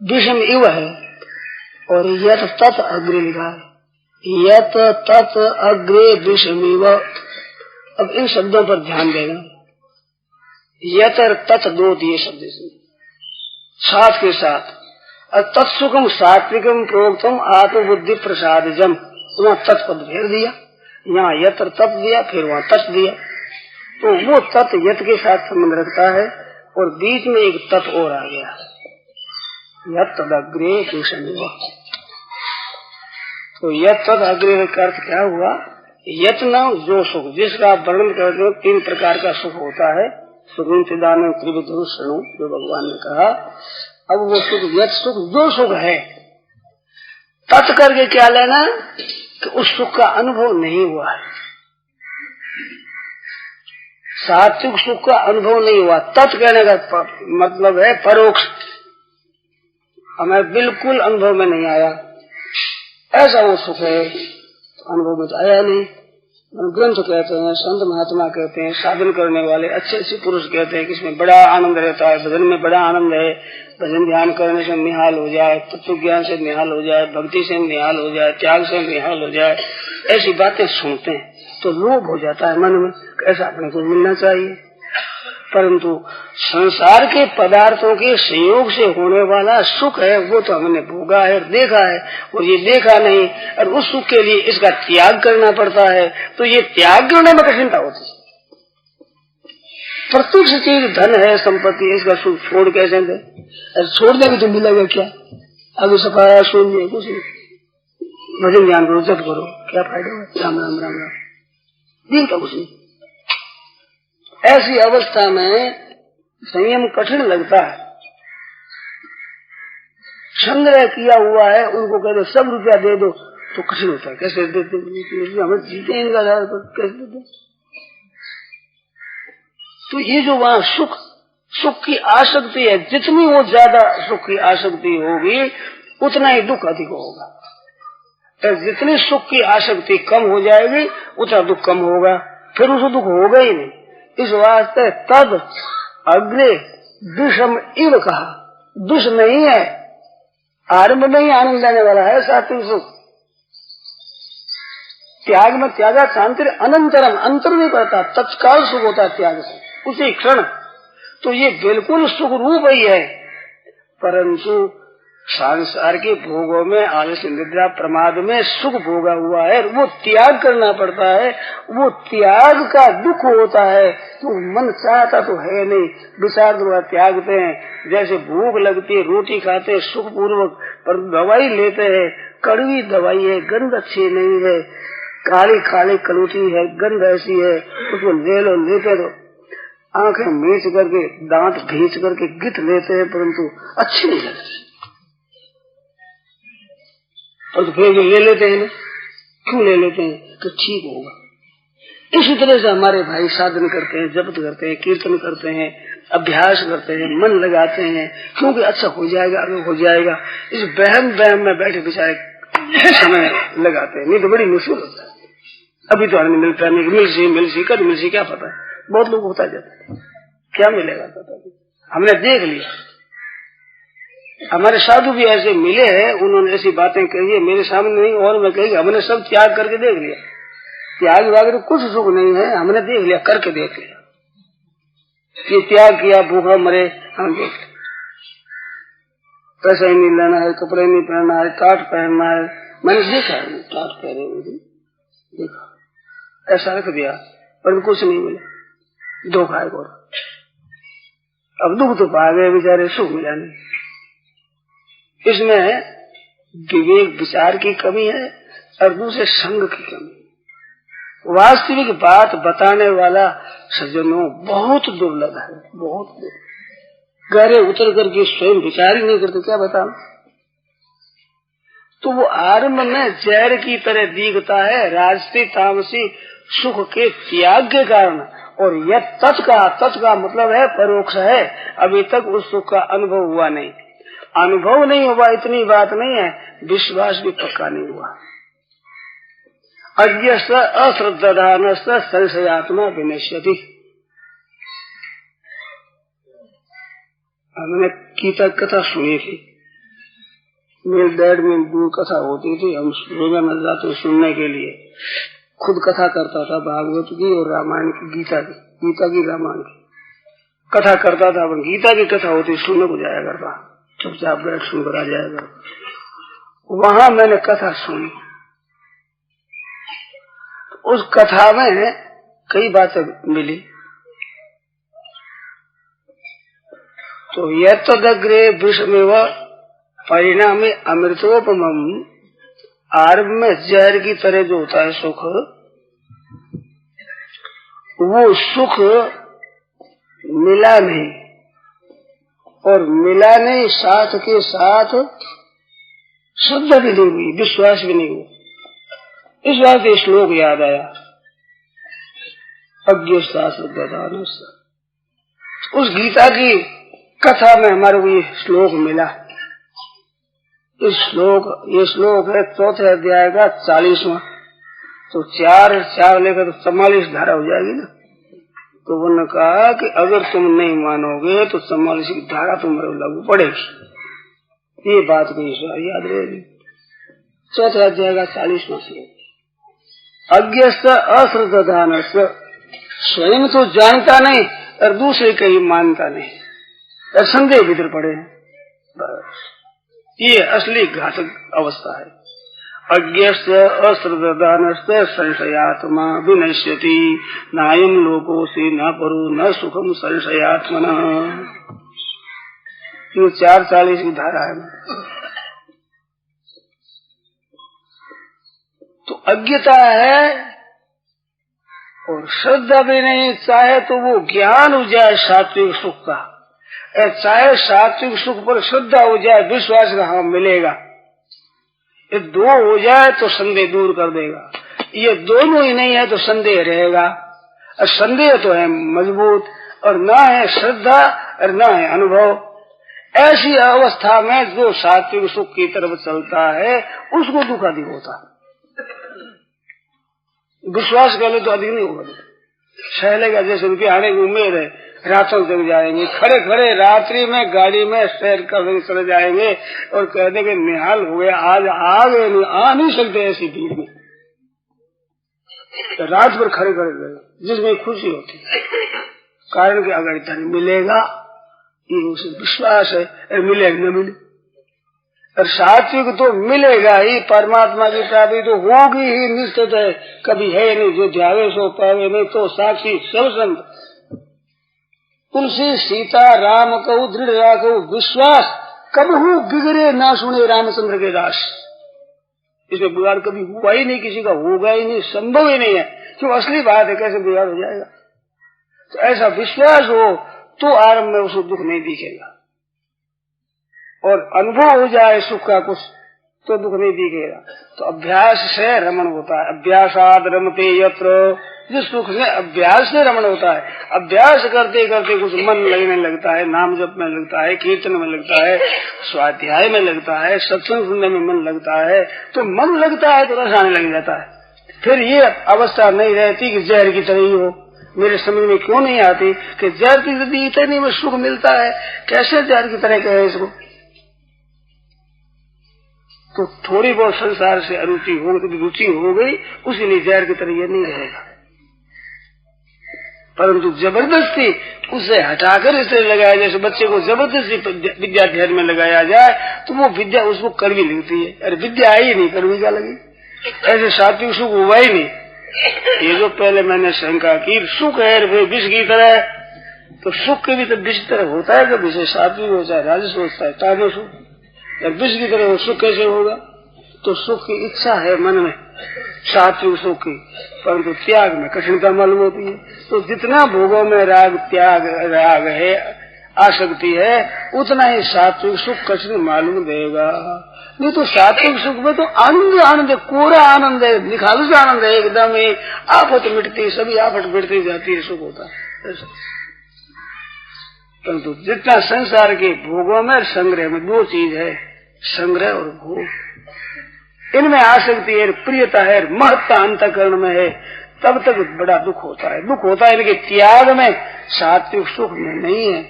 Speaker 1: विषम इव है, और यत तत् अग्रे लिखा है, यत तत् अग्रे विषमिव। अब इन शब्दों पर ध्यान देना, यत और तत् दो दिए शब्द इसमें साथ के साथ। तत्सुखम सात्विकम प्रोक्तम आत्मबुद्धि प्रसादजम, वहाँ तत्पद फेर दिया, यहाँ यत और तत् दिया, फिर वहाँ तत् दिया। तो वो तत् यत के साथ संबंध रखता है, और बीच में एक तत् और आ गया, यत तदग्रे विषमिव। तो यत तद अग्रे का अर्थ क्या हुआ? यत्न जो सुख, जिसका वर्णन करते हो 3 प्रकार का सुख होता है, सुखम चिदानंद त्रिविधु शरणु, जो भगवान ने कहा। अब वो सुख, यत सुख, जो सुख है, तत् करके क्या लेना कि उस सुख का अनुभव नहीं हुआ है, सात्विक सुख का अनुभव नहीं हुआ। तत् कहने का मतलब है परोक्ष, हमें बिल्कुल अनुभव में नहीं आया, ऐसा वो सुख है, तो अनुभव में तो आया नहीं। ग्रंथ कहते हैं, संत महात्मा कहते हैं, साधन करने वाले अच्छे अच्छे पुरुष कहते हैं कि इसमें बड़ा आनंद रहता है, भजन में बड़ा आनंद है, भजन ध्यान करने से निहाल हो जाए, तत्व ज्ञान से निहाल हो जाए, भक्ति से निहाल हो जाए, त्याग से निहाल हो जाए, ऐसी बातें सुनते हैं तो लोभ हो जाता है मन में, ऐसा अपने को मिलना चाहिए। परंतु संसार के पदार्थों के संयोग से होने वाला सुख है, वो तो हमने भोगा है, देखा है, और ये देखा नहीं, और उस सुख के लिए इसका त्याग करना पड़ता है, तो ये त्याग करने में कठिनता होती है। प्रत्यक्ष चीज धन है, संपत्ति, इसका सुख छोड़ कैसे दे? छोड़ देंगे तो मिलेगा क्या? अभी सफाया शून्य, कुछ नहीं। भजन ध्यान करो, जप करो, क्या फायदा है? राम राम राम राम, दिखता कुछ नहीं। ऐसी अवस्था में संयम कठिन लगता है। संग्रह किया हुआ है, उनको कहते सब रुपया दे दो, तो कठिन होता है, कैसे देते? हमें जीते इनका आधार पर कैसे देते? तो ये जो वहाँ सुख की आसक्ति है, जितनी वो ज्यादा सुख की आसक्ति होगी उतना ही दुख अधिक होगा, तो जितनी सुख की आसक्ति कम हो जाएगी उतना दुख कम होगा, फिर उसे दुख होगा ही नहीं। इस वास्ते तद अग्रे विषम इव कहा, दुष नहीं है, आरंभ में ही आनंद देने वाला है सात्विक सुख। त्याग में त्यागा शांति अनंतरम, अंतर नहीं पड़ता, तत्काल सुख होता है त्याग से, उसी क्षण। तो ये बिल्कुल सुख रूप ही है, परंतु संसार के भोगों में, आलस्य निद्रा प्रमाद में सुख भोगा हुआ है, वो त्याग करना पड़ता है, वो त्याग का दुख होता है। तो मन चाहता तो है नहीं, विचार द्वारा त्यागते हैं। जैसे भूख लगती है, रोटी खाते हैं सुख पूर्वक, पर दवाई लेते हैं, कड़वी दवाई है, गंध अच्छी नहीं है, काली काली कलूटी है, गंध ऐसी है, उसको ले लो, लेते तो आंखें मीच करके, दांत भींच करके गिट लेते हैं, परंतु अच्छी नहीं लगती, और तो फिर ले लेते हैं। क्यों ले लेते हैं? कि ठीक होगा। इसी तरह से हमारे भाई साधन करते हैं, जप करते हैं, कीर्तन करते हैं, अभ्यास करते हैं, मन लगाते हैं, क्योंकि अच्छा हो जाएगा, आगे हो जाएगा। इस बहम में बैठे बेचारे समय लगाते हैं, नहीं तो बड़ी मुश्किल होता है। अभी तो हमें मिलता नहीं, मिल सी कद मिल सी, क्या पता है, बहुत लोग होता जाता है, क्या मिलेगा पता नहीं। हमने देख लिया, हमारे साधु भी ऐसे मिले हैं, उन्होंने ऐसी बातें कही है मेरे सामने नहीं, और मैं कही हमने सब त्याग करके देख लिया, त्याग वाग कुछ सुख नहीं है, हमने देख लिया, करके देख लिया, ये त्याग किया, भूखा मरे, हम देख लिया। पैसा ही नहीं लेना है, कपड़े नहीं पहनना है, टाट पहनना है, मैंने देखा है टाट पहने हुए, देखा, ऐसा रख दिया, पर कुछ नहीं मिला, धोखा है। और अब दुख तो पा गए बेचारे, सुख मिला नहीं। इसमें विवेक विचार की कमी है, और दूसरे संग की कमी। वास्तविक बात बताने वाला सज्जनों बहुत दुर्लभ है, बहुत दुर्लभ। गहरे उतर करके स्वयं विचार ही नहीं करते, क्या बताऊं। तो वो आरंभ में जहर की तरह दिखता है, राजसी तामसी सुख के त्याग के कारण, और यह तत् का मतलब है परोक्ष है, अभी तक उस सुख का अनुभव हुआ नहीं। अनुभव नहीं हुआ इतनी बात नहीं है, विश्वास भी पक्का नहीं हुआ। अज्ञस्य अश्रद्धानस्य संशयात्मा विनश्यति। हमने गीता कथा सुनी थी, मेरे 1.5 मील दूर कथा होती थी, हम रोजाना जाते सुनने के लिए। खुद कथा करता था भागवत की और रामायण की, गीता की रामायण की कथा करता था। गीता की कथा होती सुनने को जाया करता, चुपचाप बैठ सुनकर आ जाएगा। वहां मैंने कथा सुनी, उस कथा में कई बातें मिली। तो यह तदग्रे विषमेव परिणामी अमृतोपमम, आरंभ में जहर की तरह जो होता है सुख, वो सुख मिला नहीं, और मिला नहीं साथ के साथ शुद्ध भी नहीं हुई, विश्वास भी नहीं हुआ। इस बात से श्लोक याद आया, अज्ञ शास्त्र। उस गीता की कथा में हमारे को ये श्लोक मिला। ये श्लोक है 4थे अध्याय का 40वां। तो 4 लेकर तो 44 धारा हो जाएगी ना। तो उन्होंने कहा कि अगर तुम नहीं मानोगे तो 44 की धारा तुम्हारे लागू पड़ेगी। ये बात को याद रहेगी। 4थे अध्याय का 40वां श्लोक। अज्ञस्य अश्रद्धानस्य, स्वयं तो जानता नहीं और दूसरे का ही मानता नहीं, और संदेह भीतर पड़े हैं। ये असली घातक अवस्था है। अज्ञस्य अश्रद्धानस्य संशयात्मा विनश्यति, नायं लोकोऽसि न परो न सुखम संशयात्मना। ये 4:40 की धारा है। तो अज्ञता है और श्रद्धा भी नहीं, चाहे तो वो ज्ञान हो जाए सात्विक सुख का, चाहे सात्विक सुख पर श्रद्धा हो जाए, विश्वास का हाँ मिलेगा। ये 2 हो जाए तो संदेह दूर कर देगा। ये दोनों ही नहीं है तो संदेह रहेगा, और संदेह तो है मजबूत, और ना है श्रद्धा और ना है अनुभव। ऐसी अवस्था में जो सात्विक सुख की तरफ चलता है उसको दुख अधिक होता है। विश्वास कर ले तो अधिक नहीं होगा, सहलेगा। जैसे उनके आने की उम्मीद है, रातों तक जाएंगे, खड़े खड़े रात्रि में गाड़ी में सैर करके चले जाएंगे और कह देंगे निहाल हो गया, आज आ गए, नहीं आ नहीं सकते ऐसी भीड़ में। तो रात भर खड़े खड़े गए, जिसमें खुशी होती है, कारण कि अगर धन मिलेगा ये उसे विश्वास है, मिलेगा न मिले। और सात्विक तो मिलेगा ही, परमात्मा की प्राप्ति तो होगी ही निश्चित है। कभी है नहीं जो ध्यावे सो पावे, नहीं तो साक्षी सब संत। तुलसी सीता राम कहू दृढ़ राखो विश्वास, कबहू बिगड़े ना सुने रामचंद्र के दास। इसमें बिगाड़ कभी हुआ ही नहीं, किसी का होगा ही नहीं, संभव ही नहीं है। क्यों? असली बात है, कैसे बिगाड़ हो जाएगा। तो ऐसा विश्वास हो तो आरंभ में उसको दुख नहीं दिखेगा, और अनुभव हो जाए सुख का कुछ तो दुख नहीं दिखेगा। तो अभ्यास से रमण होता है। अभ्यासाद रमते यत्र, जिस सुख से अभ्यास से रमण होता है। अभ्यास करते करते कुछ मन लगने लगता है, नाम जप में लगता है, कीर्तन में लगता है, स्वाध्याय में लगता है, सत्संग सुनने में मन लगता है। तो मन लगता है तो रस आने लग जाता है। फिर ये अवस्था नहीं रहती कि जहर की तरह ही हो। मेरे समझ में क्यों नहीं आती कि जहर की यदि इतने में सुख मिलता है, कैसे जहर की तरह कहे इसको। तो थोड़ी बहुत संसार से रुचि हो गई, उसीलिए जहर की तरह ये नहीं रहेगा। परंतु जबरदस्ती उसे हटाकर इसे लगाया, जैसे बच्चे को जबरदस्ती विद्या अध्ययन में लगाया जाए तो वो विद्या उसको कड़वी लगती है। अरे विद्या आई नहीं, कड़वी क्या लगी। ऐसे सात्विक सुख हुआ ही नहीं। ये जो पहले मैंने शंका की, सुख है विष की तरह, तो सुख के भी तो विष तरह होता है। कभी से सात्विक होता है, राजस होता है, तामस हो, विष की तरह सुख कैसे होगा। तो सुख की इच्छा है मन में, सात्विक सुख की, परंतु त्याग में कठिनता मालूम होती है। तो जितना भोगों में राग है, आसक्ति है, उतना ही सात्विक सुख कठिन मालूम देगा। नहीं तो सात्विक सुख में तो आनंद आनंद है, कोरा आनंद है, निखालस आनंद है, एकदम ही आफत मिटती, सभी आफत मिटती जाती है, सुख होता है। परंतु जितना संसार के भोगों में संग्रह में दो चीज है, संग्रह और भोग, इनमें आसक्ति है, प्रियता है, महत्ता अंतःकरण में है, तब तक बड़ा दुख होता है। दुख होता है इनके त्याग में, सात्विक सुख में नहीं है।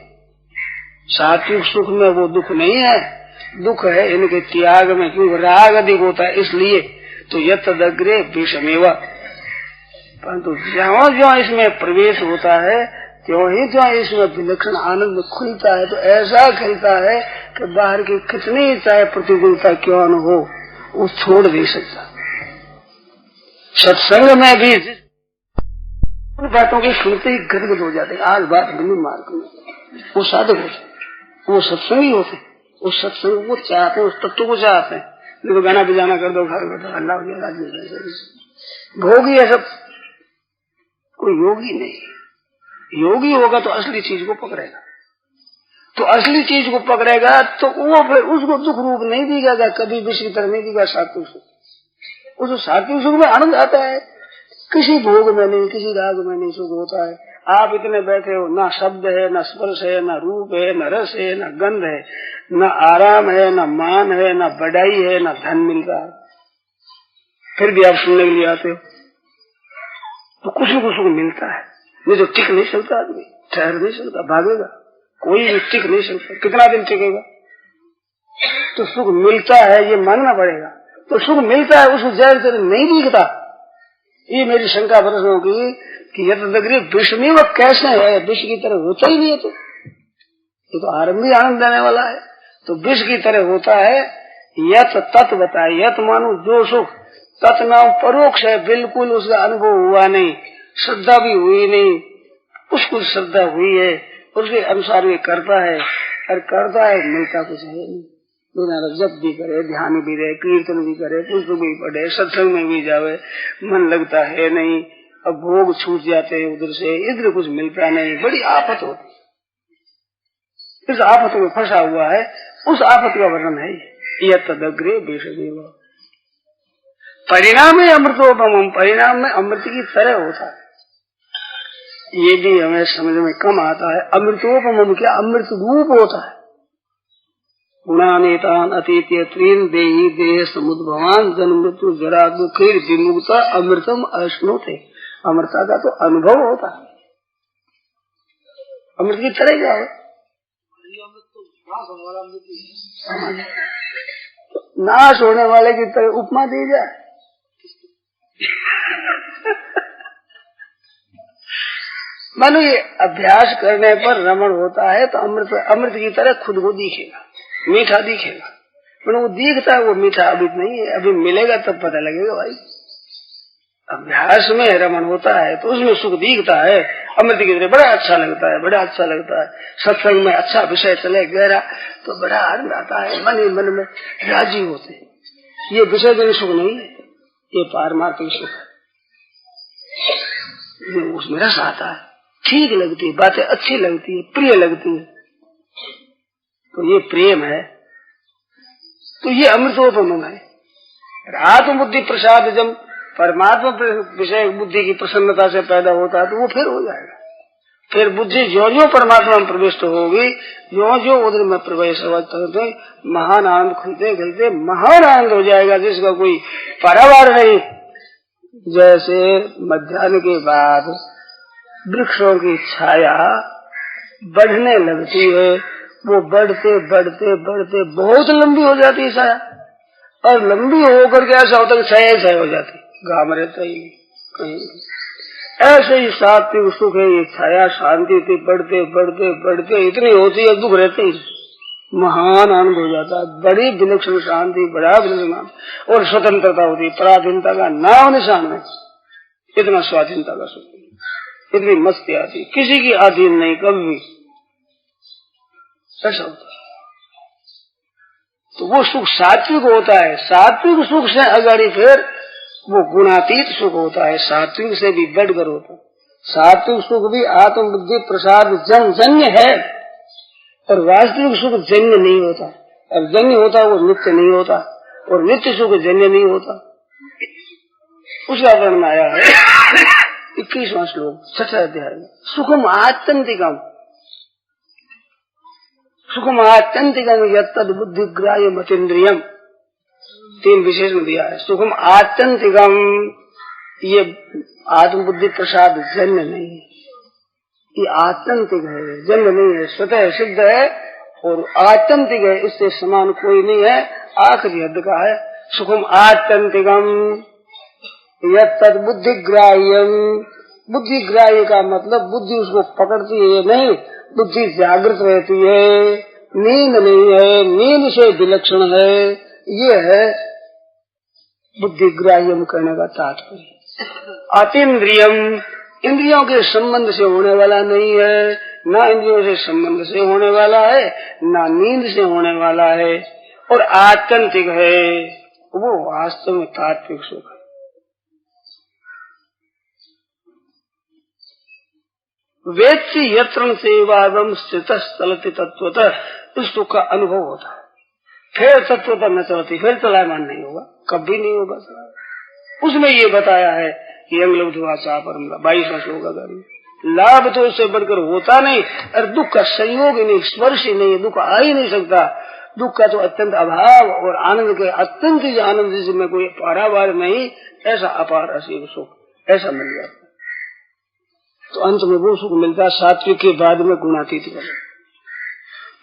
Speaker 1: सात्विक सुख में वो दुख नहीं है, दुख है इनके त्याग में, क्योंकि राग अधिक होता है इसलिए। तो यत्तदग्रे विषमेवा, परंतु ज्यों ज्यों इसमें प्रवेश होता है त्यों ही ज्यों इसमें विलक्षण आनंद खुलता है, तो ऐसा खिलता है कि बाहर की कितनी चाहे प्रतिकूलता क्यों न हो वो छोड़ नहीं सकता। सत्संग में भी उन बातों की सुनते ही गदगद हो जाते, आज बात बनी मार्ग में, वो साधक होते, वो सत्संगी होते, उस सत्संग को चाहते हैं, उस तत्व को चाहते हैं। नहीं तो गाना बजाना कर दो, घर बैठो अल्लाह हो गया, भोगी है सब, कोई योगी नहीं। योगी होगा तो असली चीज को पकड़ेगा, तो असली चीज को पकड़ेगा तो वो फिर उसको दुख रूप नहीं दिखेगा, कभी विषय की तरह नहीं दिखेगा। सात्विक सुख, उस सात्विक सुख में आनंद आता है, किसी भोग में नहीं, किसी राग में नहीं सुख होता है। आप इतने बैठे हो, ना शब्द है, ना स्पर्श है, ना रूप है, ना रस है, ना गंध है, ना आराम है, ना मान है, ना बढ़ाई है, ना धन मिलता है, फिर भी आप सुनने के लिए आते हो, तो कुछ न कुछ सुख मिलता है। नहीं तो टिक नहीं सकता आदमी, ठहर नहीं सकता, भागेगा, कोई भी टिक नहीं सकता, कितना दिन टिकेगा। तो सुख मिलता है ये मानना पड़ेगा, तो सुख मिलता है उसको जैसे तरह नहीं दिखता। ये मेरी शंका प्रश्न होगी कि यत्तदग्रे विष में वो कैसे है, विष की तरह होता ही नहीं है, तो ये तो आरंभी आनंद देने वाला है, तो विष की तरह होता है। यत तत् बताए, यत मानो जो सुख, तत् नाम परोक्ष है, बिल्कुल उसका अनुभव हुआ नहीं, श्रद्धा भी हुई नहीं, उसको श्रद्धा हुई है, उसके अनुसार वे करता है, और करता है मिलता कुछ है नहीं। जप भी करे, ध्यान भी रहे, कीर्तन भी करे, पुस्तक भी पढ़े, सत्संग में भी जावे, मन लगता है नहीं, अब भोग छूट जाते हैं उधर से, इधर कुछ मिलता नहीं, बड़ी आफत होती। इस आफत में फंसा हुआ है, उस आफत का वर्णन है यत्तदग्रे विषमेव। परिणाम है अमृतोपम, परिणाम में अमृत की तरह होता है। ये भी हमें समझ में कम आता है। अमृतोपम क्या, अमृत रूप होता है। गुणानेतान अतीत्य त्रीन देही देह समुद्भवान जन्म मृत्यु जरा दुख विमुक्ता अमृतम अश्नुते, अमृता का तो अनुभव होता है। अमृत की तरह क्या है, नाश होने वाले की तरह उपमा दी जाए। मानो ये अभ्यास करने पर रमण होता है तो अमृत अमृत की तरह खुद को दिखेगा, मीठा दिखेगा, पर वो दिखता है वो मीठा अभी नहीं है, अभी मिलेगा तब पता लगेगा भाई। अभ्यास में रमण होता है तो उसमें सुख दिखता है, अमृत की तरह बड़ा अच्छा लगता है, बड़ा अच्छा लगता है। सत्संग में अच्छा विषय चले गहरा तो बड़ा आनंद आता है, मन ही मन में राजी होते हैं। ये विषय जन सुख नहीं है, ये पारमार्थिक सुख है, उसमें रस आता है, ठीक लगती है, बातें अच्छी लगती है, प्रिय लगती है, तो ये प्रेम है, तो ये अमृतोपम है। आत्म बुद्धि प्रसाद जब परमात्मा विषय बुद्धि की प्रसन्नता से पैदा होता है तो वो फिर हो जाएगा। फिर बुद्धि जो जो परमात्मा में प्रविष्ट होगी, जो जो उधर में प्रवेश होते महान आनंद खुलते खुलते महान आनंद हो जाएगा, जिसका कोई पारावार नहीं। जैसे मध्याह्न के बाद वृक्षों की छाया बढ़ने लगती है, वो बढ़ते बढ़ते बढ़ते बहुत लंबी हो जाती है छाया, और लंबी होकर के ऐसा होता है छाया ही छाया हो जाती, गाँव रहता ही कहीं। ऐसे ही सात्विक सुख है, ये छाया शांति थी, बढ़ते बढ़ते बढ़ते इतनी होती है, दुख रहते ही महान आनंद हो जाता है, बड़ी विलक्षण शांति, बड़ा विलक्षण और स्वतंत्रता होती है, पराधीनता का नाम निशान नहीं, इतना स्वाधीनता का सुख, इतनी मस्ती आती, किसी की अधीन नहीं कभी, ऐसा होता है। तो वो सुख सात्विक होता है। सात्विक सुख से अगाड़ी फिर वो गुणातीत सुख होता है, सात्विक से भी बढ़कर होता है। सात्विक सुख भी आत्म बुद्धि प्रसाद जन्य है, और वास्तविक सुख जन्य नहीं होता, और जन्य होता वो नित्य नहीं होता, और नित्य सुख जन्य नहीं होता। उसका वर्णन आया है 21वां श्लोक 6 अध्याय में। सुखम आत्यंतिकम, सुखम आत्यंतिकम यत्तद बुद्धिग्राह्य मतीन्द्रियम, 3 विशेष में दिया है। सुखम आत्यंतिकम, ये आत्म बुद्धि प्रसाद जन्य नहीं है, ये आत्यंतिक है, जन्य नहीं है, स्वतः सिद्ध है और आत्यंतिक है, इससे समान कोई नहीं है, आखिरी हद का है। सुखम आत्यंतिकम यत्तद बुद्धिग्राह्यम, बुद्धिग्राह्य का मतलब बुद्धि उसको पकड़ती है नहीं, बुद्धि जागृत रहती है, नींद नहीं है, नींद से विलक्षण है, ये है बुद्धिग्राह्यम कहने का तात्पर्य। अतीन्द्रियम, इंद्रियों के संबंध से होने वाला नहीं है, ना इंद्रियों से संबंध से होने वाला है, ना नींद से होने वाला है, और आत्यंतिक है, वो वास्तव में तात्विक सुख है। वेत्ति यत्र सेवादम स्थित चलती तत्वतः, इस सुख का अनुभव होता है, फिर तत्वतः न चलती, फिर चलायमान नहीं होगा, कभी नहीं होगा। उसमें ये बताया है कि अंगलब्ध वाचा परम, 22वां श्लोक, लाभ तो उससे बढ़कर होता नहीं, और दुख का संयोग ही नहीं, स्पर्श ही नहीं, दुख आ ही नहीं सकता। दुख का तो अत्यंत अभाव और आनंद के अत्यंत ही आनंद जिसमें कोई पारावार नहीं, ऐसा अपार असीम सुख ऐसा मिल जाता। तो अंत में वो सुख मिलता है सात्विक के बाद में गुणातीत का।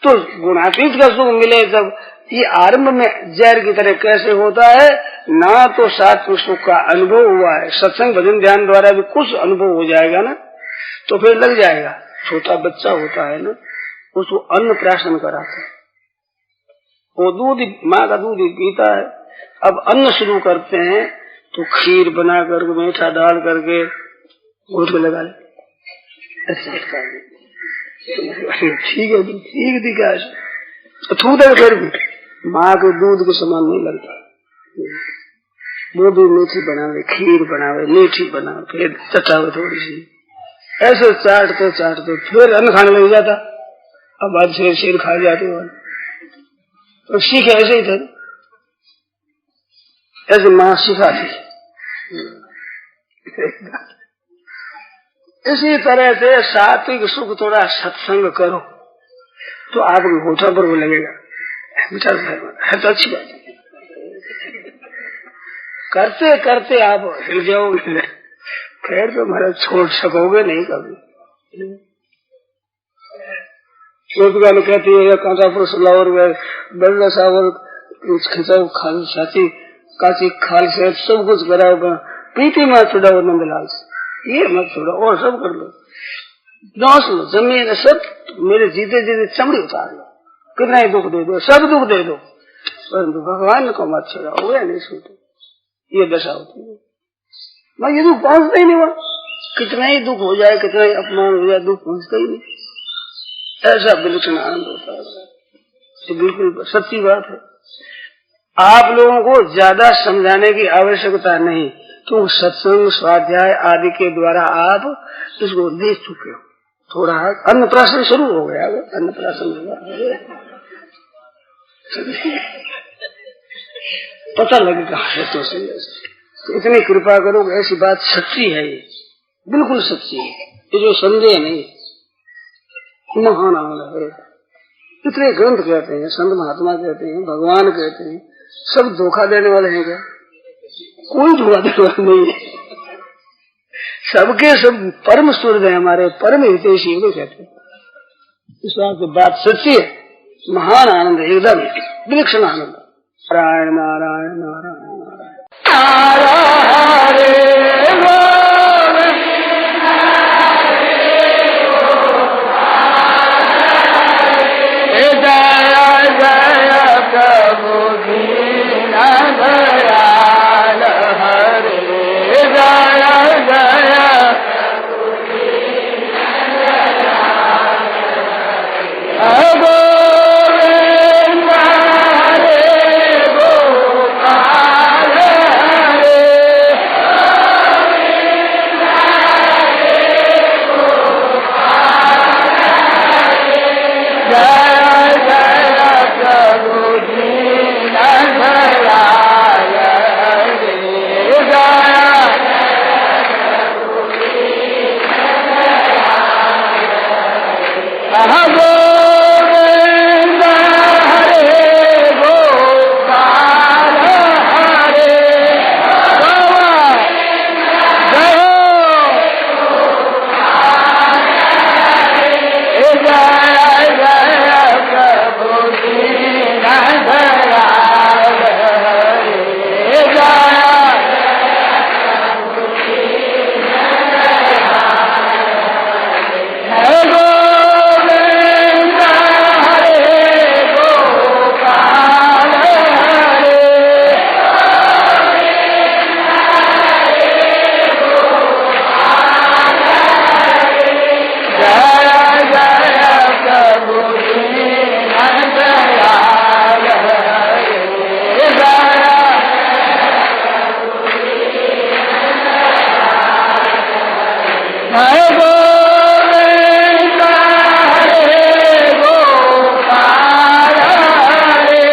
Speaker 1: तो गुणातीत का सुख मिले तब, ये आरंभ में जहर की तरह कैसे होता है, ना तो सात्विक सुख का अनुभव हुआ है, सत्संग भजन ध्यान द्वारा भी कुछ अनुभव हो जाएगा ना, तो फिर लग जाएगा। छोटा बच्चा होता है ना, उसको अन्न प्राशन कराते हैं, वो दूध, माँ का दूध ही पीता है। अब अन्न शुरू करते हैं तो खीर बना करके मीठा डाल करके होठ में लगा ले, ठीक है, ठीक दिखा, थूक दे, फिर भी माँ के दूध के समान नहीं लगता। वो भी मीठी बनावे, खीर बनावे, मीठी बनावे, फिर चटावे थोड़ी सी, ऐसे चाटते फिर अन्न खाने लग जाता। अब आज शेर खा जाते हो, तो सीखे ऐसे ही थे, ऐसे माँ सिखाती। इसी तरह से सात्विक सुख थोड़ा सत्संग करो तो आपके होठों पर वो लगेगा, मीठा है तो अच्छी बात है। करते करते आप हिल जाओगे, फिर तो हमारा छोड़ सकोगे नहीं कभी। दुकान कहती है कांटा पुरुष लावर बेला सावर खिंचाओ खाल साथी काची खाल से सब कुछ करा पीती में छुड़ाओ नंदलाल से, ये मत छोड़ो और सब कर लो, नाश लो जमीन सब, मेरे जीते जीते चमड़ी उतार लो, कितना ही दुख दे दो, सब दुख दे दो, परंतु भगवान को मत छुड़ाओ, या नहीं छूटो। ये दशा होती है, मैं ये दुख पहुंचता ही नहीं वहां, कितना ही दुख हो जाए, कितना ही अपमान हो जाए, दुख पहुंचता ही नहीं। ऐसा बिल्कुल आनंद होता है, ये बिल्कुल सच्ची बात है। आप लोगों को ज्यादा समझाने की आवश्यकता नहीं, क्योंकि सत्संग स्वाध्याय आदि के द्वारा आप इसको ले चुके हो। थोड़ा अन्नप्राशन शुरू हो गया, अन्नप्राशन पता लगेगा तो इतनी कृपा करो, ऐसी बात सच्ची है, ये बिल्कुल सच्ची है, ये जो संदेह नहीं, महान आनंद है। इतने ग्रंथ कहते हैं, संत महात्मा कहते हैं, भगवान कहते हैं, सब धोखा देने वाले हैं क्या? कोई धोखा देने वाला नहीं है, सबके सब परम सूर्य है, हमारे परम हितैषी वो कहते हैं। इस बात सच्ची है, महान आनंद है, एकदम विलक्षण आनंद। नारायण नारायण नारायण हरे गोविंद हरे गोपाल हरे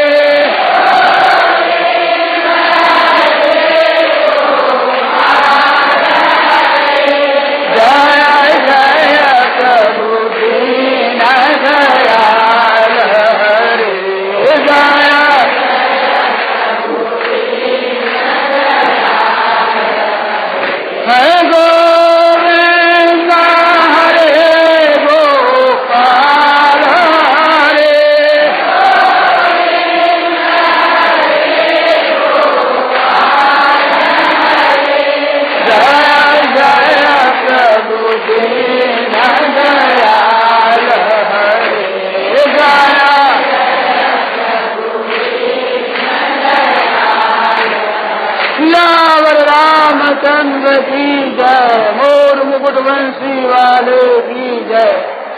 Speaker 1: जय जय प्रभु दीन दयाल हरे जय हरे गोविंद हरे गोपाल हरे जय जय प्रभु दीन दयाल हरे जय यावर रामचंद्र की जय मोर मुकुट वंशी वाले की जय।